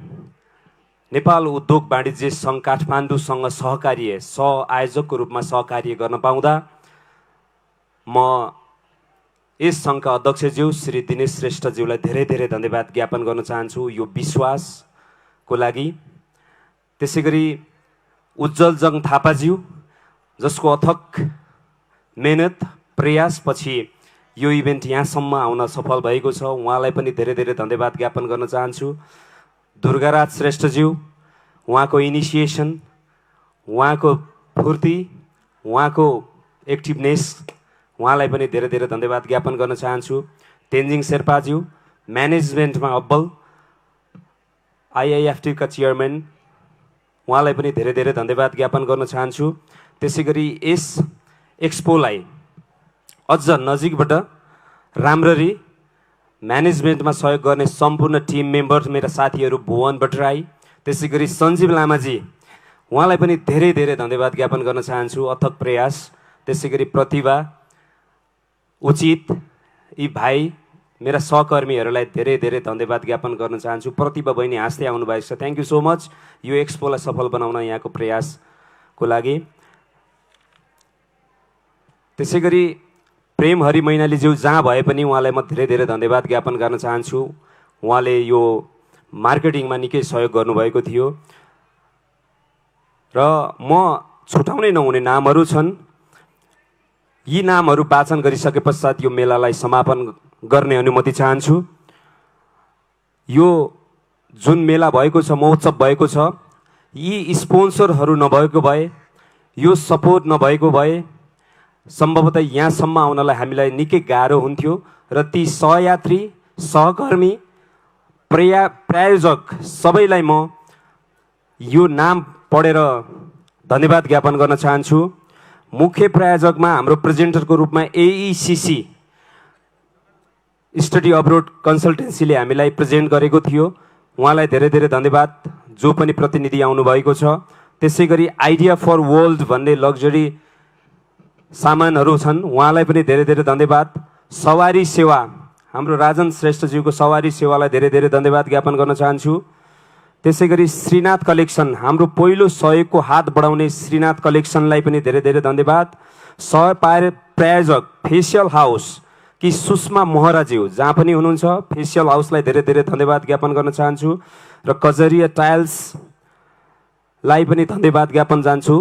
S7: नेपाल उद्योग वाणिज्य सङ्घ काठमाडौँसँग सहआयोजकको रूपमा सहकार्य गर्न पाउँदा म यस सङ्घका अध्यक्षज्यू श्री दिनेश श्रेष्ठज्यूलाई धेरै धेरै धन्यवाद ज्ञापन गर्न चाहन्छु यो विश्वासको लागि त्यसै गरी उज्जवल जङ थापाज्यू जसको अथक मेहनत प्रयासपछि यो इभेन्ट यहाँसम्म आउन सफल भएको छ उहाँलाई पनि धेरै धेरै धन्यवाद ज्ञापन गर्न चाहन्छु दुर्गाराज श्रेष्ठज्यू उहाँको इनिसिएसन उहाँको फुर्ती उहाँको एक्टिभनेस उहाँलाई पनि धेरै धेरै धन्यवाद ज्ञापन गर्न चाहन्छु तेन्जिङ शेर्पाज्यू म्यानेजमेन्टमा अब्बल आइआइएफटीका चेयरम्यान उहाँलाई पनि धेरै धेरै धन्यवाद ज्ञापन गर्न चाहन्छु त्यसै गरी यस एक्सपोलाई अझ नजिकबाट राम्ररी म्यानेजमेन्टमा सहयोग गर्ने सम्पूर्ण टिम मेम्बर मेरा साथीहरू भुवन भट्टराई त्यसै गरी सञ्जीव लामाजी उहाँलाई पनि धेरै धेरै धन्यवाद ज्ञापन गर्न चाहन्छु अथक प्रयास त्यसै गरी प्रतिभा उचित यी भाइ मेरा सहकर्मीहरूलाई धेरै धेरै धन्यवाद ज्ञापन गर्न चाहन्छु प्रतिभा बहिनी हाँस्दै आउनुभएको छ थ्याङ्क यू सो मच यो एक्सपोलाई सफल बनाउन यहाँको प्रयासको लागि त्यसै गरी प्रेम हरि मैनालीज्यू जहाँ भए पनि उहाँलाई म धेरै धेरै धन्यवाद ज्ञापन गर्न चाहन्छु उहाँले यो मार्केटिङमा निकै सहयोग गर्नुभएको थियो र म छुटाउनै नहुने नामहरू छन् यी नामहरू वाचन गरिसके पश्चात यो मेलालाई समापन गर्ने अनुमति चाहन्छु यो जुन मेला भएको छ महोत्सव भएको छ यी स्पोन्सरहरू नभएको भए यो सपोर्ट नभएको भए सम्भवतः यहाँसम्म आउनलाई हामीलाई निकै गाह्रो हुन्थ्यो र ती सहयात्री सहकर्मी प्रायोजक सबैलाई म यो नाम पढेर धन्यवाद ज्ञापन गर्न चाहन्छु मुख्य प्रायोजकमा हाम्रो प्रेजेन्टरको रूपमा एइसिसी स्टडी अब्रोड कन्सल्टेन्सीले हामीलाई प्रेजेन्ट गरेको थियो उहाँलाई धेरै धेरै धन्यवाद जो पनि प्रतिनिधि आउनुभएको छ त्यसै गरी आइडिया फर वर्ल्ड भन्ने लग्जरी सामानहरू छन् उहाँलाई पनि धेरै धेरै धन्यवाद सवारी सेवा हाम्रो राजन श्रेष्ठज्यूको सवारी सेवालाई धेरै धेरै धन्यवाद ज्ञापन गर्न चाहन्छु त्यसै गरी श्रीनाथ कलेक्सन हाम्रो पहिलो सहयोगको हात बढाउने श्रीनाथ कलेक्सनलाई पनि धेरै धेरै धन्यवाद प्रायोजक फेसियल हाउस कि सुषमा मोहराज्यू जहाँ पनि हुनुहुन्छ फेसियल हाउसलाई धेरै धेरै धन्यवाद ज्ञापन गर्न चाहन्छु र कजरिया टाइल्सलाई पनि धन्यवाद ज्ञापन चाहन्छु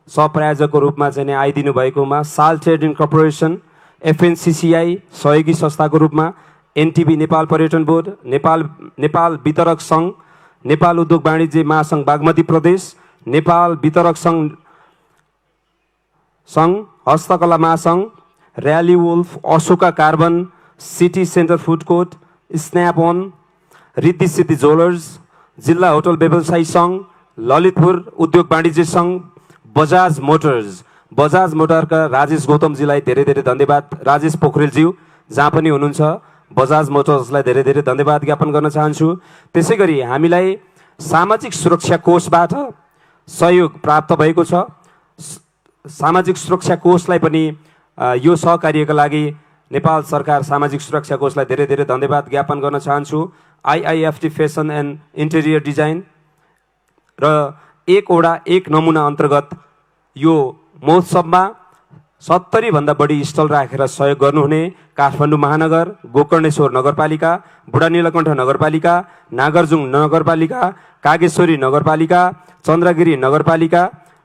S7: सहप्रायोजकको रूपमा चाहिँ आइदिनु भएकोमा साल ट्रेडिङ कर्पोरेसन एफएनसिसिआई सहयोगी संस्थाको रूपमा एनटिबी नेपाल पर्यटन बोर्ड नेपाल वितरक सङ्घ नेपाल उद्योग वाणिज्य महासङ्घ बागमती प्रदेश नेपाल वितरक सङ्घ हस्तकला महासङ्घ rally wolf Ashoka carbon city centre food court, snap on, Riddhi Siddhi jewellers, जिल्ला होटल व्यवसायी सङ्घ, ललितपुर उद्योग वाणिज्य सङ्घ, बजाज मोटर्स, बजाज मोटरका राजेश गौतमजीलाई धेरै धेरै धन्यवाद। राजेश पोखरेलज्यू जहाँ पनि हुनुहुन्छ, बजाज मोटर्सलाई धेरै धेरै धन्यवाद ज्ञापन गर्न चाहन्छु। त्यसै गरी हामीलाई सामाजिक सुरक्षा कोषबाट सहयोग प्राप्त भएको छ। सामाजिक सुरक्षा कोषलाई पनि यो सहकार्यका लागि नेपाल सरकार सामाजिक सुरक्षा कोषलाई धेरै धेरै धन्यवाद ज्ञापन गर्न चाहन्छु। IIFT fashion and interior design र एक नमुना अन्तर्गत यो महोत्सवमा 70 भन्दा बढी स्टल राखेर सहयोग गर्नुहुने काठमाडौँ महानगर, गोकर्णेश्वर नगरपालिका, बुढा नीलकण्ठ नगरपालिका, नागरजुङ नगरपालिका, कागेश्वरी नगरपालिका, चन्द्रगिरी नगरपालिका,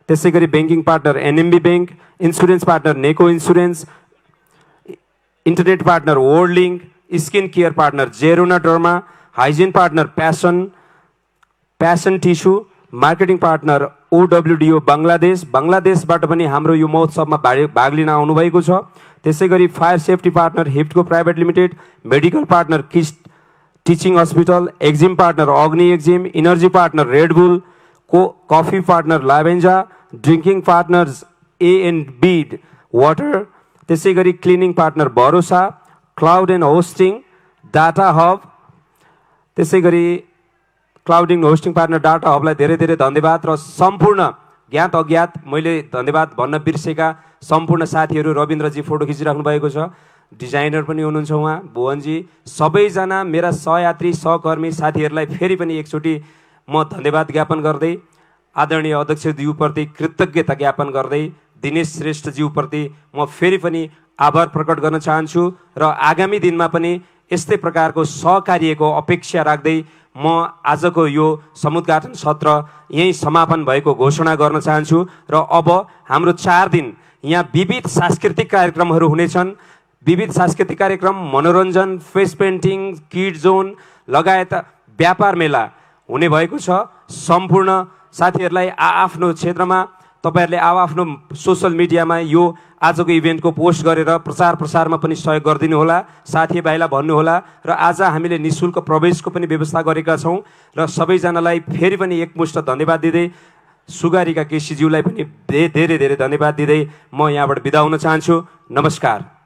S7: त्यसै गरी banking partner NMB bank, insurance partner Neco insurance, internet partner world link, skin care partner Zerona derma, hygiene partner passion tissue, marketing partner OWDO बङ्गलादेशबाट पनि हाम्रो यो महोत्सवमा भाग लिन आउनुभएको छ। त्यसै गरी फायर सेफ्टी पार्टनर हिप्टको private limited, medical partner KIST teaching hospital, exim partner Agni exim, energy partner Red Bull, coffee partner Lavazza, drinking partners A&B water, त्यसै गरी cleaning partner Bharosa, cloud and hosting, data hub, त्यसै गरी cloud and hosting partner data हबलाई धेरै धेरै धन्यवाद। र सम्पूर्ण ज्ञात अज्ञात मैले धन्यवाद भन्न बिर्सेका सम्पूर्ण साथीहरू, रविन्द्रजी फोटो खिचिराख्नु भएको छ, डिजाइनर पनि हुनुहुन्छ उहाँ, भुवनजी, सबैजना मेरा सहयात्री सहकर्मी साथीहरूलाई फेरि पनि एकचोटि म धन्यवाद ज्ञापन गर्दै आदरणीय अध्यक्षज्यूप्रति कृतज्ञता ज्ञापन गर्दै दिनेश श्रेष्ठज्यूप्रति म फेरि पनि आभार प्रकट गर्न चाहन्छु। र आगामी दिनमा पनि यस्तै प्रकारको सहकार्यको अपेक्षा राख्दै म आजको यो समुद्घाटन सत्र यहीँ समापन भएको घोषणा गर्न चाहन्छु। र अब हाम्रो 4 दिन यहाँ विविध सांस्कृतिक कार्यक्रमहरू हुनेछन्। विविध सांस्कृतिक कार्यक्रम, मनोरञ्जन, फेस पेन्टिङ, किड जोन लगायत व्यापार मेला हुने भएको छ। सम्पूर्ण साथीहरूलाई आफ्नो क्षेत्रमा तपाईँहरूले आफ्नो सोसल मिडियामा यो आजको इभेन्टको पोस्ट गरेर प्रचार प्रसारमा पनि सहयोग गरिदिनु होला, साथीभाइलाई भन्नुहोला। र आज हामीले निःशुल्क प्रवेशको पनि व्यवस्था गरेका छौँ र सबैजनालाई फेरि पनि एकमुष्ट धन्यवाद दिँदै सुगारीका केसीज्यूलाई पनि धेरै धेरै धन्यवाद दिँदै म यहाँबाट बिदा हुन चाहन्छु। नमस्कार।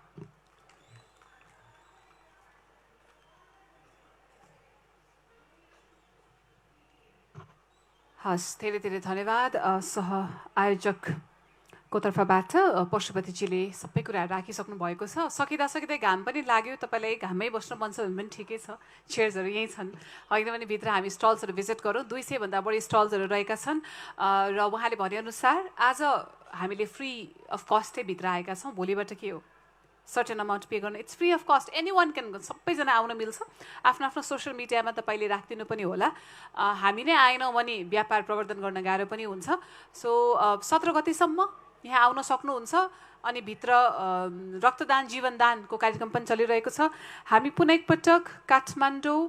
S1: हस्, धेरै धेरै धन्यवाद। सह आयोजकको तर्फबाट पशुपतिजीले सबै कुराहरू राखिसक्नु भएको छ। सकिँदा घाम पनि लाग्यो, तपाईँलाई घाममै बस्न मन छ भने पनि ठिकै छ, चेयर्सहरू यहीँ छन्, होइन भने भित्र हामी स्टल्सहरू भिजिट गरौँ। 200 भन्दा बढी स्टल्सहरू रहेका छन् र उहाँले भनेअनुसार आज हामीले फ्री अफ कस्टै भित्र आएका छौँ। भोलिबाट के हो, सर्टेन अमाउन्ट पे गर्नु, it's free of cost, any one can, सबैजना आउन मिल्छ। आफ्नो आफ्नो सोसियल मिडियामा तपाईँले राखिदिनु पनि होला। हामी नै आएनौँ भने व्यापार प्रवर्धन गर्न गाह्रो पनि हुन्छ। सो 17 गतिसम्म यहाँ आउन सक्नुहुन्छ। अनि भित्र रक्तदान जीवनदानको कार्यक्रम पनि चलिरहेको छ। हामी पुनः एकपटक काठमाडौँ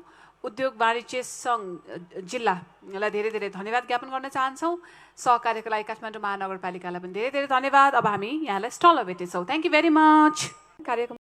S1: उद्योग वाणिज्य सङ्घ जिल्लालाई धेरै धेरै धन्यवाद ज्ञापन गर्न चाहन्छौँ। सहकार्यको लागि काठमाडौँ महानगरपालिकालाई पनि धेरै धेरै धन्यवाद। अब हामी यहाँलाई स्टलमा भेट्नेछौँ। Thank you very much. कार्यक्रम